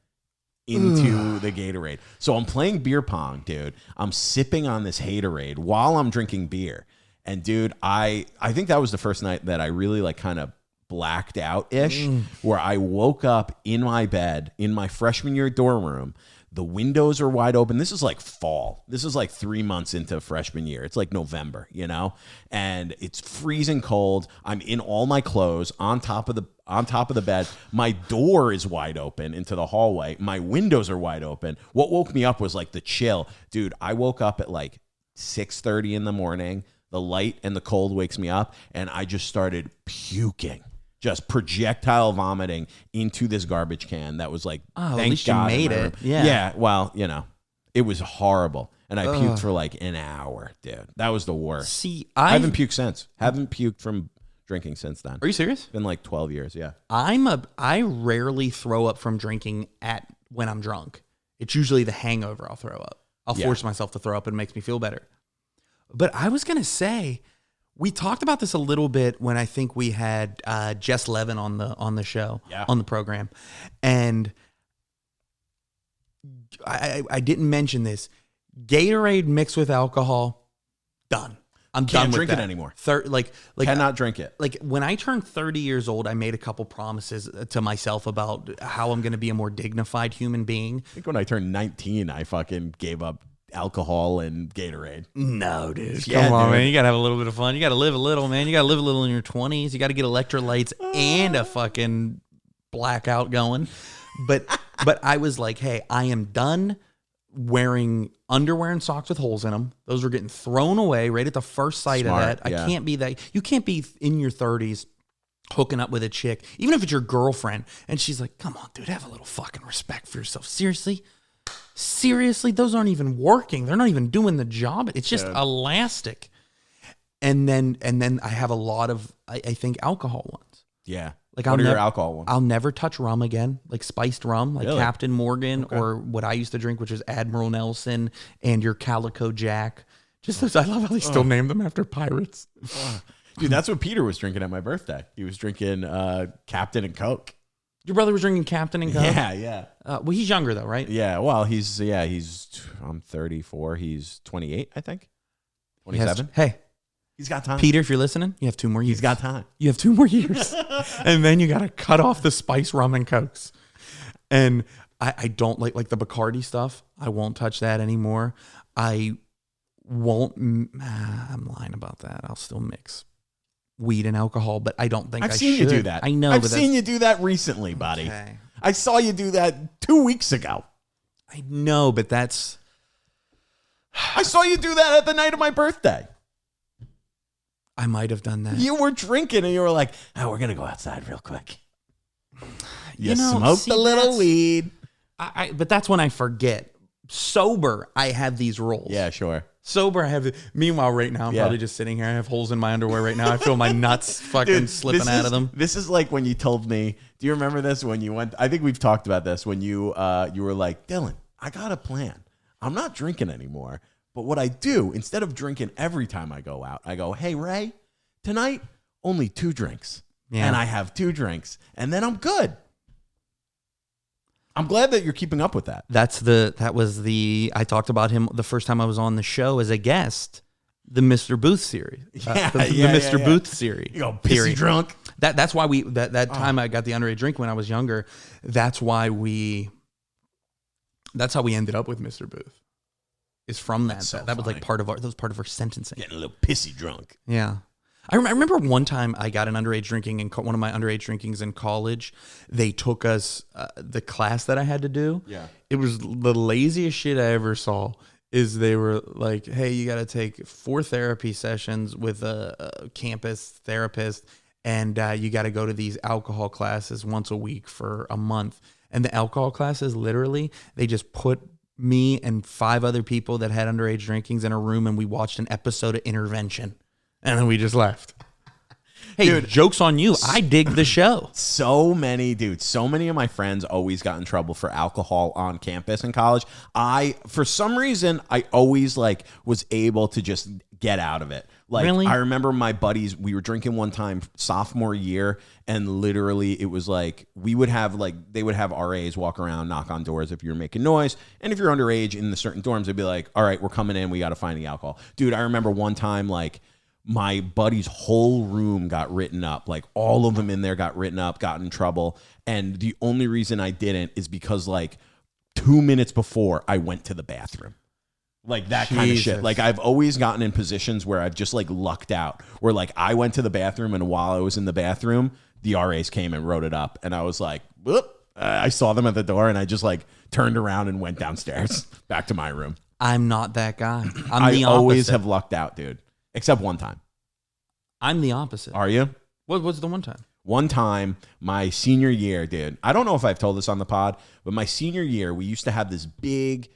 into the Gatorade. So I'm playing beer pong, dude. I'm sipping on this Haterade while I'm drinking beer. And dude, I think that was the first night that I really like kind of blacked out-ish, where I woke up in my bed in my freshman year dorm room. The windows are wide open. This is like fall. This is like 3 months into freshman year. It's like November, you know? And it's freezing cold. I'm in all my clothes on top of the bed. My door is wide open into the hallway. My windows are wide open. What woke me up was like the chill. Dude, I woke up at like 6:30 in the morning. The light and the cold wakes me up, and I just started puking. Just projectile vomiting into this garbage can that was like, Oh, thank at least God you in made my it. room. Yeah. Yeah, well, it was horrible. And I puked for like an hour, dude. That was the worst. See, I haven't puked since. Haven't puked from drinking since then. Are you serious? It's been like 12 years, yeah. I rarely throw up from drinking when I'm drunk. It's usually the hangover I'll throw up. I'll force myself to throw up and it makes me feel better. But I was going to say, we talked about this a little bit when I think we had Jess Levin on the show, on the program. And I didn't mention this. Gatorade mixed with alcohol, done. I'm done Can't with drink that. it anymore. Cannot drink it. Like when I turned 30 years old, I made a couple promises to myself about how I'm going to be a more dignified human being. I think when I turned 19, I fucking gave up alcohol and Gatorade. No, dude. Yeah, Come on, dude. man. You got to have a little bit of fun. You got to live a little, man. You got to live a little in your 20s. You got to get electrolytes and a fucking blackout going. But I was like, hey, I am done wearing underwear and socks with holes in them. Those were getting thrown away right at the first sight Smart, of that. yeah. I can't be that. You can't be in your 30s hooking up with a chick, even if it's your girlfriend, and she's like, come on, dude, have a little fucking respect for yourself. Seriously, those aren't even working. They're not even doing the job. It's just elastic. And then I have a lot of, I think, alcohol ones. Yeah. Like What are your alcohol ones? I'll never touch rum again, like spiced rum, like Really? Captain Morgan, or what I used to drink, which is Admiral Nelson and your Calico Jack. Just those, I love how they still name them after pirates. Dude, that's what Peter was drinking at my birthday. He was drinking Captain and Coke. Your brother was drinking Captain and Coke? Yeah. Well, he's younger though, right? Yeah, well, I'm 34. He's 28, I think. 27. Hey, He's got time. Peter, if you're listening, you have 2 more years. He's got time. You have 2 more years. And then you got to cut off the spice rum and Cokes. And I don't like the Bacardi stuff. I won't touch that anymore. I won't. I'm lying about that. I'll still mix weed and alcohol, but I don't think I've I seen should. you do that. I know. I've seen you do that recently, buddy. Okay. I saw you do that 2 weeks ago. I know, but that's. I saw you do that at the night of my birthday. I might have done that. You were drinking and you were like, oh, we're going to go outside real quick. You know, smoked see, a little that's- weed. But that's when I forget. Sober, I have these rules. Yeah, sure. Sober, I have. Meanwhile, right now, I'm Yeah. probably just sitting here. I have holes in my underwear right now. I feel my nuts fucking slipping out of them. This is like when you told me, do you remember this when you went, I think we've talked about this, when you were like, Dylan, I got a plan. I'm not drinking anymore. But what I do, instead of drinking every time I go out, I go, hey, Ray, tonight, only 2 drinks. Yeah. And I have 2 drinks. And then I'm good. I'm glad that you're keeping up with that. I talked about him the first time I was on the show as a guest, the Mr. Booth series. Yeah, the yeah, Mr. yeah. Booth series. You go pissy period. drunk. That's why that time I got the underage drink when I was younger. That's how we ended up with Mr. Booth. Is from that. so That was like funny. part of our sentencing. Getting a little pissy drunk. Yeah. I remember one time I got an underage drinking in one of my underage drinkings in college. They took us the class that I had to do. Yeah. It was the laziest shit I ever saw. Is they were like, hey, you got to take 4 therapy sessions with a campus therapist, and you got to go to these alcohol classes once a week for a month. And the alcohol classes, literally, they just put me and 5 other people that had underage drinkings in a room, and we watched an episode of Intervention. And then we just left. Hey, Dude, joke's on you. I dig the show. So many of my friends always got in trouble for alcohol on campus in college. For some reason, I always was able to just get out of it. Really? I remember my buddies, we were drinking one time sophomore year, and literally it was we would have they would have RAs walk around, knock on doors if you're making noise. And if you're underage in the certain dorms, they'd be like, all right, we're coming in. We got to find the alcohol. Dude, I remember one time, my buddy's whole room got written up. All of them in there got written up, got in trouble. And the only reason I didn't is because 2 minutes before I went to the bathroom. That kind of shit. Jesus. I've always gotten in positions where I've just lucked out, where I went to the bathroom, and while I was in the bathroom, the RAs came and wrote it up. And I was like, whoop. I saw them at the door, and I just turned around and went downstairs back to my room. I'm not that guy. I the always opposite. have lucked out, dude. except one time. I'm the opposite. Are you? What was the one time? One time, my senior year, dude, I don't know if I've told this on the pod, but my senior year, we used to have this big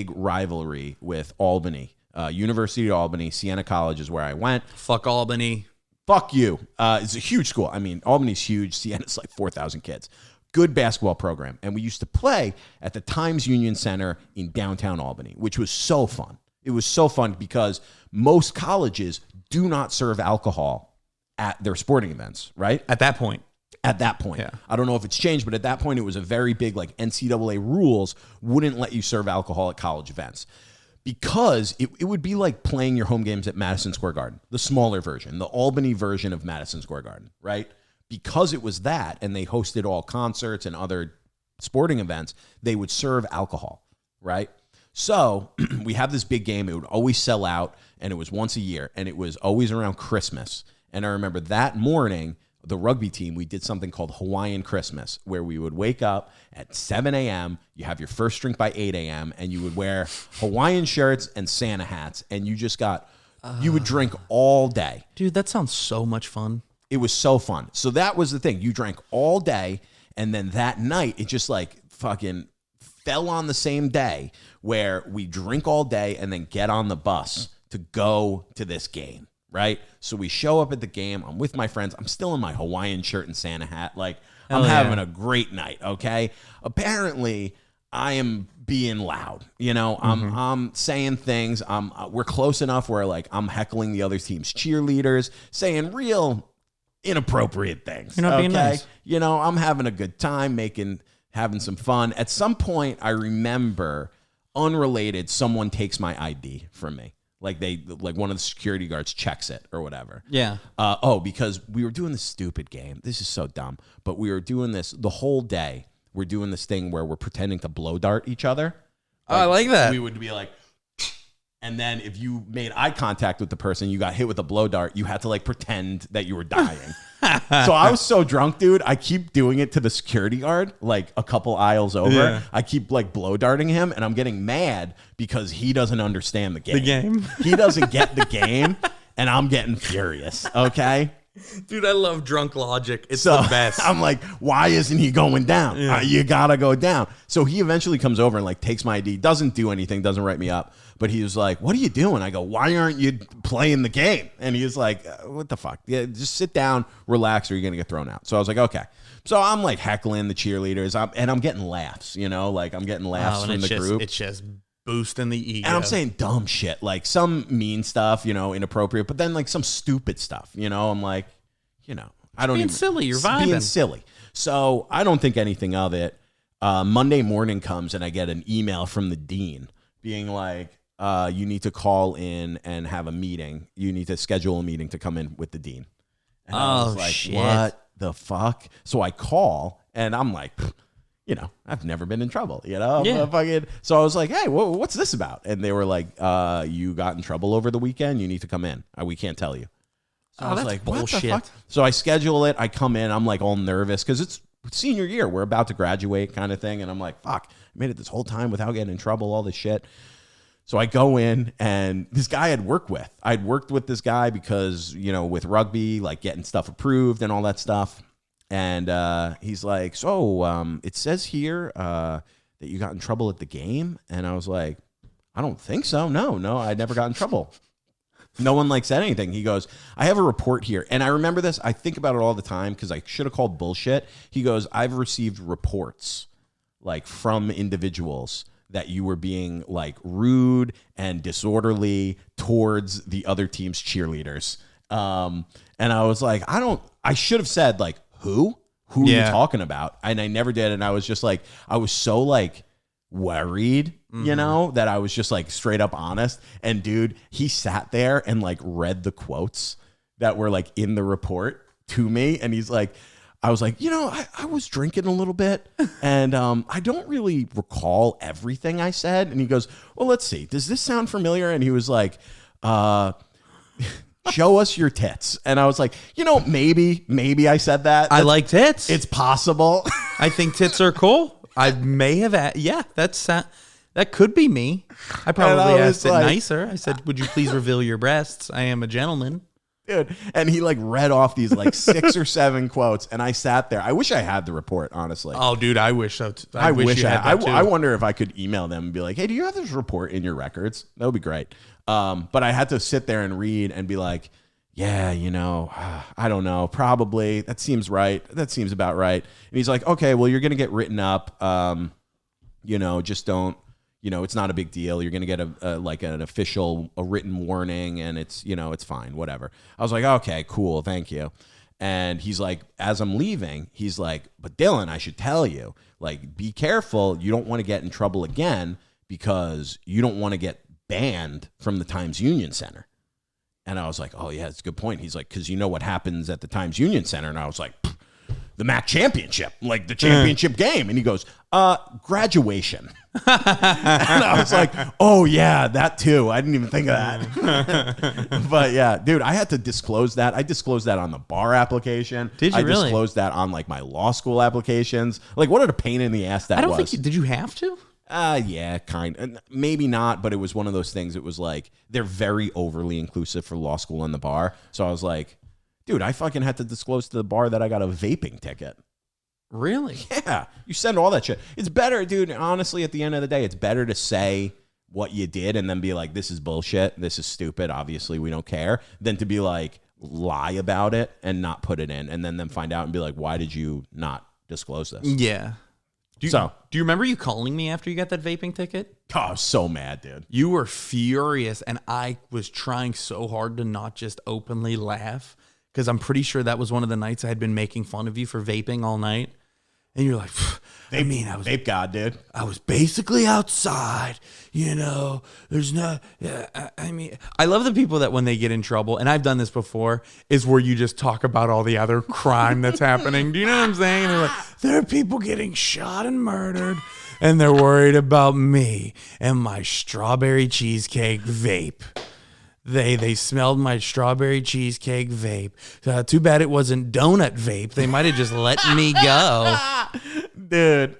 rivalry with Albany. University of Albany, Siena College is where I went. Fuck Albany. Fuck you. It's a huge school. I mean, Albany's huge. Siena's like 4,000 kids. Good basketball program. And we used to play at the Times Union Center in downtown Albany, which was so fun. It was so fun because most colleges do not serve alcohol at their sporting events, right? At that point. At that point. Yeah. I don't know if it's changed, but at that point, it was a very big, like, NCAA rules wouldn't let you serve alcohol at college events. Because it would be like playing your home games at Madison Square Garden, the smaller version, the Albany version of Madison Square Garden, right? Because it was that, and they hosted all concerts and other sporting events, they would serve alcohol, right? So we have this big game. It would always sell out, and it was once a year, and it was always around Christmas. And I remember that morning, the rugby team, we did something called Hawaiian Christmas, where we would wake up at 7 a.m., you have your first drink by 8 a.m., and you would wear Hawaiian shirts and Santa hats, and you just you would drink all day. Dude, that sounds so much fun. It was so fun. So that was the thing. You drank all day, and then that night, it just like fucking fell on the same day where we drink all day and then get on the bus to go to this game. Right? So we show up at the game. I'm with my friends. I'm still in my Hawaiian shirt and Santa hat. Like, I'm having a great night, okay? Apparently, I am being loud. You know, I'm saying things. We're close enough where, like, I'm heckling the other team's cheerleaders, saying real inappropriate things. You're not being nice. You know, I'm having a good time, having some fun. At some point, I remember, unrelated, someone takes my ID from me. Like one of the security guards checks it or whatever. Yeah. Because we were doing this stupid game. This is so dumb. But we were doing this the whole day. We're doing this thing where we're pretending to blow dart each other. Like, I like that. We would be like, and then if you made eye contact with the person, you got hit with a blow dart, you had to like pretend that you were dying. So I was so drunk, dude. I keep doing it to the security guard, like a couple aisles over. Yeah. I keep like blow darting him, and I'm getting mad because he doesn't understand the game. He doesn't get the game, and I'm getting furious. Okay. Dude, I love drunk logic. It's the best. I'm like, why isn't he going down? Yeah. You gotta go down. So he eventually comes over and like takes my ID, doesn't do anything, doesn't write me up. But he was like, what are you doing? I go, why aren't you playing the game? And he was like, what the fuck? Yeah, just sit down, relax, or you're gonna get thrown out. So I was like, okay. So I'm like heckling the cheerleaders, and I'm getting laughs. You know, like I'm getting laughs from the group. It's just boosting the ego. And I'm saying dumb shit, like some mean stuff, you know, inappropriate, but then like some stupid stuff, you know. I'm like, you know, I don't being even silly. You're vibing. Being silly. So I don't think anything of it. Monday morning comes and I get an email from the dean being like, you need to call in and have a meeting. You need to schedule a meeting to come in with the dean. And I was like, shit. What the fuck? So I call and I'm like, you know, I've never been in trouble, you know? Yeah. So I was like, hey, what's this about? And they were like, you got in trouble over the weekend. You need to come in. We can't tell you. So I was that's like, bullshit. what the fuck? So I schedule it. I come in. I'm like all nervous because it's senior year. We're about to graduate kind of thing. And I'm like, fuck, I made it this whole time without getting in trouble, all this shit. So I go in, and this guy I'd worked with this guy because, you know, with rugby, like getting stuff approved and all that stuff. And he's like, so it says here that you got in trouble at the game. And I was like, I don't think so. No, I never got in trouble. No one like said anything. He goes, I have a report here. And I remember this. I think about it all the time because I should have called bullshit. He goes, I've received reports like from individuals that you were being like rude and disorderly towards the other team's cheerleaders. And I was like, I should have said like, who are you talking about? And I never did. And I was just like, I was so like worried, you know, that I was just like straight up honest. And dude, he sat there and like read the quotes that were like in the report to me. And he's like, I was like, you know, I was drinking a little bit and I don't really recall everything I said. And he goes, well, let's see. Does this sound familiar? And he was like, show us your tits. And I was like, you know, maybe I said that. I like tits. It's possible. I think tits are cool. I may have, that's That could be me. I probably I was asked it like- nicer. I said, "Would you please reveal your breasts? I am a gentleman." Dude, and he like read off these like 6 or 7 quotes, and I sat there. I wish I had the report, honestly. Oh, dude, I wish so. I wish you I, had that too. I wonder if I could email them and be like, "Hey, do you have this report in your records?" That would be great. But I had to sit there and read and be like, "Yeah, you know, I don't know, probably that seems right. That seems about right." And he's like, "Okay, well, you're gonna get written up. You know, just don't." You know, it's not a big deal. You're going to get a like an official written warning, and it's, you know, it's fine, whatever. I was like, okay, cool, thank you. And he's like, as I'm leaving, he's like, but Dylan, I should tell you, like, be careful. You don't want to get in trouble again because you don't want to get banned from the Times Union Center. And I was like, oh, yeah, that's a good point. He's like, because you know what happens at the Times Union Center? And I was like, the MAC championship, like the championship game. And he goes, graduation. And I was like, oh, yeah, that too. I didn't even think of that. But yeah, dude, I had to disclose that. I disclosed that on the bar application. Did you I really? disclosed that on like my law school applications. Like, what a pain in the ass that was. I don't think. Did you have to? Yeah, kind. Maybe not, but it was one of those things. It was like, they're very overly inclusive for law school and the bar. So I was like, dude, I fucking had to disclose to the bar that I got a vaping ticket. Really? Yeah, you send all that shit. It's better, dude. Honestly, at the end of the day, it's better to say what you did and then be like, this is bullshit. This is stupid. Obviously, we don't care. Than to be like, lie about it and not put it in. And then find out and be like, why did you not disclose this? Yeah. Do So- you remember you calling me after you got that vaping ticket? Oh, I was so mad, dude. You were furious, and I was trying so hard to not just openly laugh because I'm pretty sure that was one of the nights I had been making fun of you for vaping all night. And you're like, I mean, I was Vape God, dude. I was basically outside, you know, there's no, I mean, I love the people that when they get in trouble, and I've done this before, is where you just talk about all the other crime that's happening. Do you know what I'm saying? And they're like, there are people getting shot and murdered, and they're worried about me and my strawberry cheesecake vape. They smelled my strawberry cheesecake vape. Too bad it wasn't donut vape. They might have just let me go. Dude.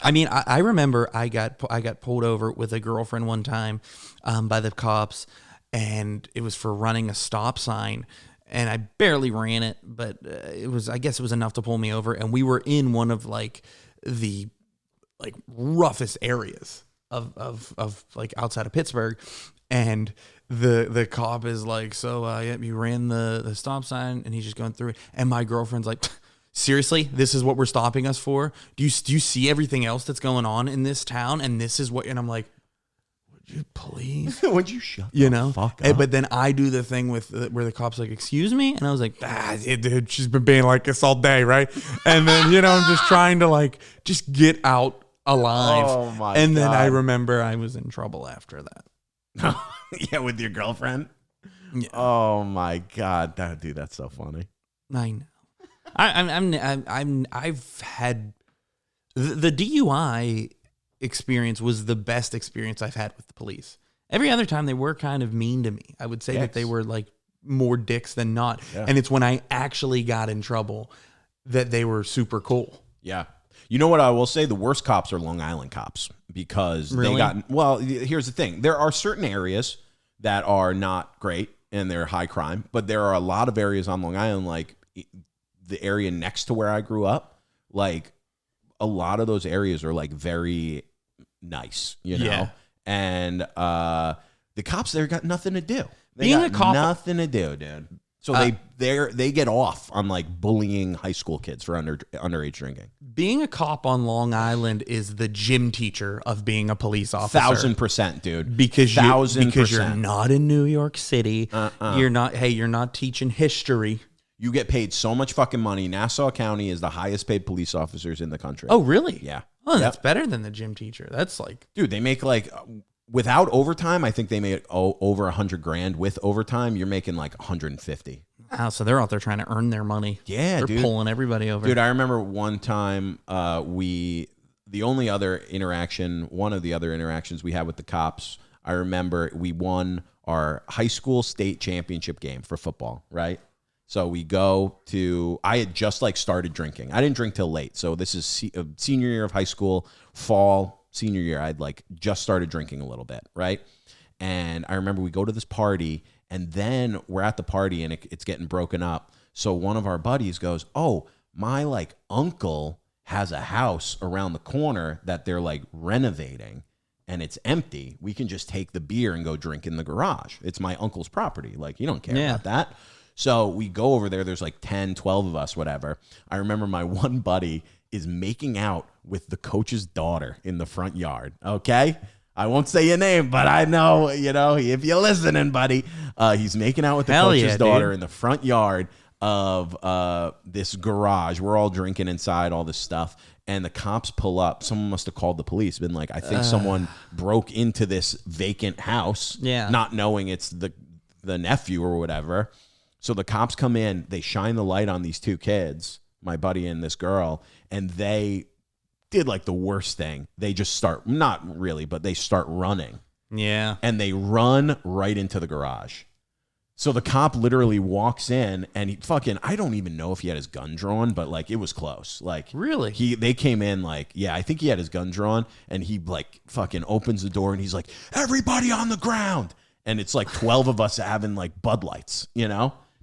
I mean, I remember I got pulled over with a girlfriend one time by the cops, and it was for running a stop sign, and I barely ran it, but I guess it was enough to pull me over, and we were in one of like the like roughest areas of like outside of Pittsburgh, and the cop is like, so yeah, you ran the stop sign, and he's just going through it, and my girlfriend's like, seriously, this is what we're stopping us for? Do you see everything else that's going on in this town, and this is what? And I'm like, would you please? Would you shut You the know? fuck And- up? but then I do the thing with where the cop's like, excuse me? And I was like, dude, she's been being like this all day, right? And then, you know, I'm just trying to like, just get out alive. Oh, my And then I God. remember I was in trouble after that. Yeah, with your girlfriend? Yeah. Oh, my God. Dude, that's so funny. I know. I've had the DUI experience was the best experience I've had with the police. Every other time they were kind of mean to me. I would say that they were like more dicks than not. Yeah. And it's when I actually got in trouble that they were super cool. Yeah. You know what I will say? The worst cops are Long Island cops because Really? they got, well, here's the thing. There are certain areas that are not great and they're high crime, but there are a lot of areas on Long Island, like the area next to where I grew up, like a lot of those areas are like very nice, you know? Yeah. And the cops there got nothing to do. They Being got a cop- nothing to do, dude. So they get off on like bullying high school kids for underage drinking. Being a cop on Long Island is the gym teacher of being a police officer. 1,000%, dude. Because you're 1,000%. not in New York City. You're not teaching history. You get paid so much fucking money. Nassau County is the highest paid police officers in the country. Oh, really? Yeah. Oh, that's Yep. better than the gym teacher. That's like, Dude, they make like, without overtime, I think they make over $100,000. With overtime, you're making like 150. wow, so they're out there trying to earn their money. Yeah, They're dude. pulling everybody over. Dude, I remember one time one of the other interactions we had with the cops, I remember we won our high school state championship game for football, right? So we go to, I had just like started drinking. I didn't drink till late. So this is senior year of high school, fall, senior year. I'd like just started drinking a little bit, right? And I remember we go to this party, and then we're at the party, and it's getting broken up. So one of our buddies goes, "Oh, my like uncle has a house around the corner that they're like renovating, and it's empty. We can just take the beer and go drink in the garage. It's my uncle's property. Like, you don't care about that." So we go over there. There's like 10, 12 of us, whatever. I remember my one buddy is making out with the coach's daughter in the front yard. Okay? I won't say your name, but I know, if you're listening, buddy. He's making out with the coach's daughter in the front yard of this garage. We're all drinking inside, all this stuff. And the cops pull up. Someone must have called the police, been like, I think someone broke into this vacant house, not knowing it's the nephew or whatever. So the cops come in, they shine the light on these two kids, my buddy and this girl, and they did like the worst thing. They just start, not really, but they start running. Yeah. And they run right into the garage. So the cop literally walks in, and he fucking, I don't even know if he had his gun drawn, but like it was close. Like, really? They came in like, yeah, I think he had his gun drawn, and he like fucking opens the door, and he's like, "Everybody on the ground." And it's like 12 of us having like Bud Lights,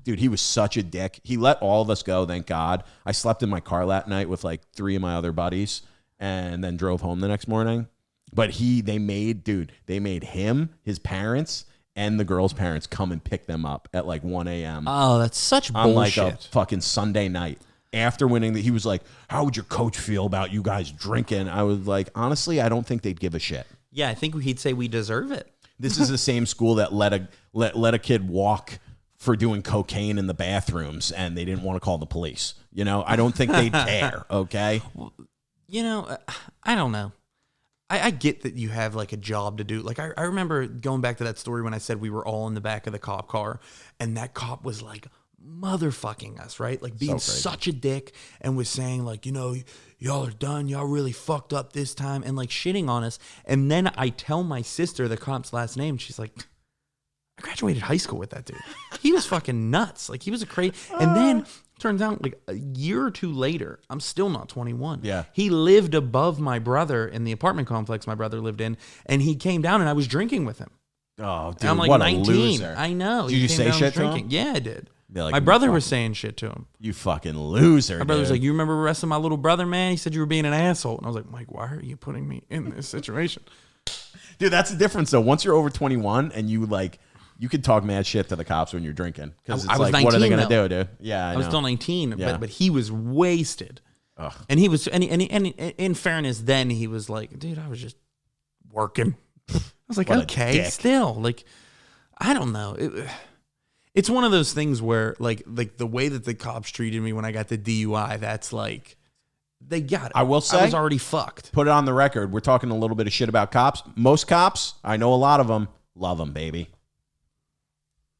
Dude, he was such a dick. He let all of us go, thank God. I slept in my car that night with like 3 of my other buddies and then drove home the next morning. But they made him, his parents, and the girl's parents come and pick them up at like 1 a.m. Oh, that's such bullshit. On like a fucking Sunday night. After winning, he was like, "How would your coach feel about you guys drinking?" I was like, honestly, I don't think they'd give a shit. Yeah, I think he'd say we deserve it. This is the same school that let a kid walk for doing cocaine in the bathrooms, and they didn't want to call the police. I don't think they'd care, okay? I don't know. I get that you have like a job to do. Like I remember going back to that story when I said we were all in the back of the cop car, and that cop was like motherfucking us, right? Like being such a dick, and was saying like, y'all are done. Y'all really fucked up this time, and like shitting on us. And then I tell my sister the cop's last name. She's like, "I graduated high school with that dude. He was fucking nuts. Like he was a crazy." And then turns out like a year or two later, I'm still not 21. Yeah. He lived above my brother in the apartment complex my brother lived in, and he came down and I was drinking with him. Oh, dude, and I'm like what 19. a loser. I know. Did you say shit to him? Yeah, I did. Like, my brother was saying shit to him. You fucking loser. My brother was like, "You remember arresting my little brother, man? He said you were being an asshole." And I was like, "Mike, why are you putting me in this situation?" Dude, that's the difference though. Once you're over 21 and you can talk mad shit to the cops when you're drinking, because it's like, what are they gonna do, dude? Yeah, I was know. still 19, Yeah. but he was wasted. Ugh. And he was, and in fairness, then he was like, "Dude, I was just working." I was like, What a "Okay, dick. still, like, I don't know." It's one of those things where, like the way that the cops treated me when I got the DUI, that's like, they got it. I will say, I was already fucked. Put it on the record. We're talking a little bit of shit about cops. Most cops, I know a lot of them, love them, baby.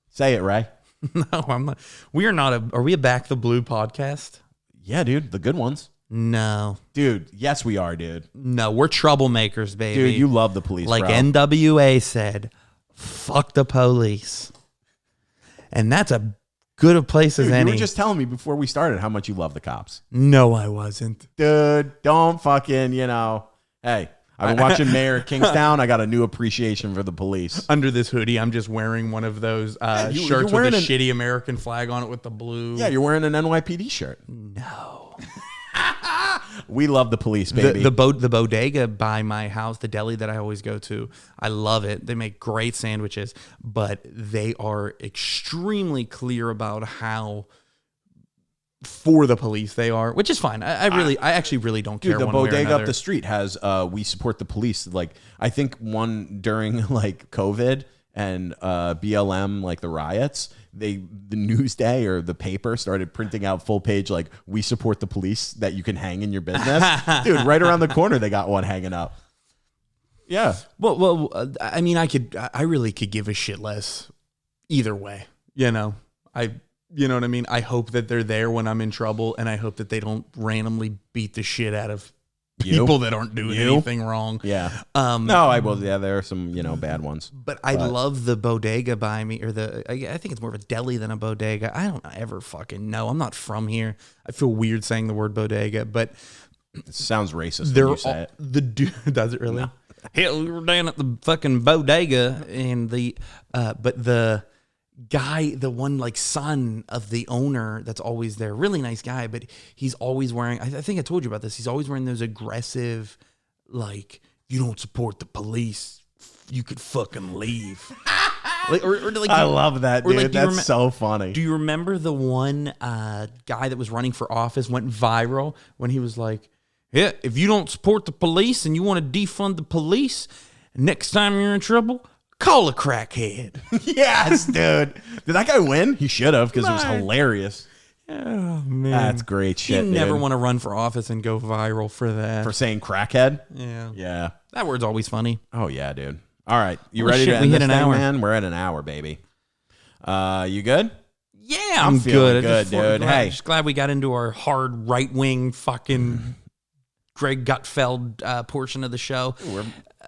Say it, Ray. No, I'm not. We are not are we a Back the Blue podcast? Yeah, dude, the good ones. No. Dude, yes, we are, dude. No, we're troublemakers, baby. Dude, you love the police, like bro. NWA said, "Fuck the police." And that's a good a place as Dude, any. you were just telling me before we started how much you love the cops. No, I wasn't. Dude, don't fucking, hey, I've been watching Mayor of Kingstown. I got a new appreciation for the police. Under this hoodie, I'm just wearing one of those shirts you're with wearing a shitty American flag on it with the blue. Yeah, you're wearing an NYPD shirt. No. We love the police, baby. The bodega by my house, the deli that I always go to, I love it. They make great sandwiches, but they are extremely clear about how for the police they are, which is fine. I actually really don't care. Dude, the one way or bodega up another. the street has we support the police. Like, I think one during like COVID and BLM, like the riots, the Newsday or the paper started printing out full page like, "We support the police," that you can hang in your business. Dude, right around the corner they got one hanging up. Yeah. Well, I mean, I really could give a shit less either way. You know what I mean? I hope that they're there when I'm in trouble, and I hope that they don't randomly beat the shit out of people that aren't doing anything wrong. Yeah. No, I will. Yeah, there are some, bad ones. But I love the bodega by me, or I think it's more of a deli than a bodega. I don't ever fucking know. I'm not from here. I feel weird saying the word bodega, but It sounds racist They're when you say all, it. the dude does it really? Hell, we were down at the fucking bodega and but the guy, the one like son of the owner that's always there, really nice guy, but he's always wearing, I think I told you about this, he's always wearing those aggressive, like, you don't support the police, you could fucking leave. Like, I love that, dude. like, That's so funny. do you remember the one guy that was running for office went viral when he was like, yeah, if you don't support the police and you want to defund the police, next time you're in trouble, call a crackhead. Yes, dude. Did that guy win? He should have because it was hilarious. Oh, man. That's great shit, You never dude. want to run for office and go viral for that. For saying crackhead? yeah. Yeah. That word's always funny. Oh, yeah, dude. All right. You Holy ready shit, to we end hit this an thing, hour. man? We're at an hour, baby. You good? Yeah, I'm feeling good. good, dude. Hey. Just glad we got into our hard right-wing fucking Greg Gutfeld portion of the show.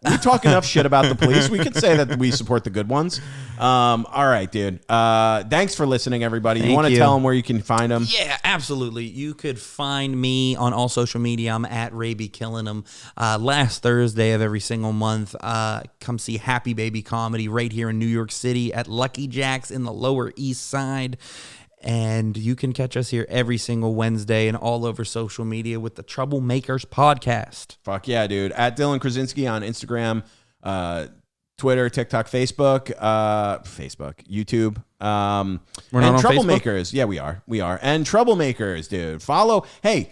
We talk enough shit about the police. We could say that we support the good ones. All right, dude. Thanks for listening, everybody. You want to tell them where you can find them? Yeah, absolutely. You could find me on all social media. I'm at RayBeKilling'em. Last Thursday of every single month, come see Happy Baby Comedy right here in New York City at Lucky Jack's in the Lower East Side. And you can catch us here every single Wednesday and all over social media with the Troublemakers podcast. Fuck yeah, dude. At Dylan Krasinski on Instagram, Twitter, TikTok, Facebook, YouTube. We're not on Troublemakers. Yeah, we are. We are. And Troublemakers, dude. Follow. Hey,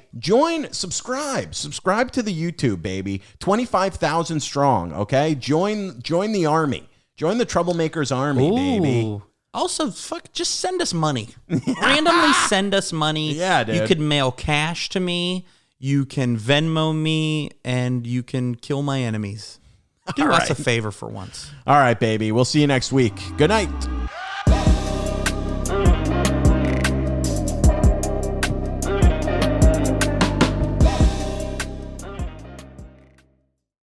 subscribe to the YouTube, baby. 25,000 strong, okay? Join the army. Join the Troublemakers army, baby. Also, just send us money. Randomly send us money. Yeah, dude. You could mail cash to me. You can Venmo me, and you can kill my enemies. Do us a favor for once. All right, baby. We'll see you next week. Good night.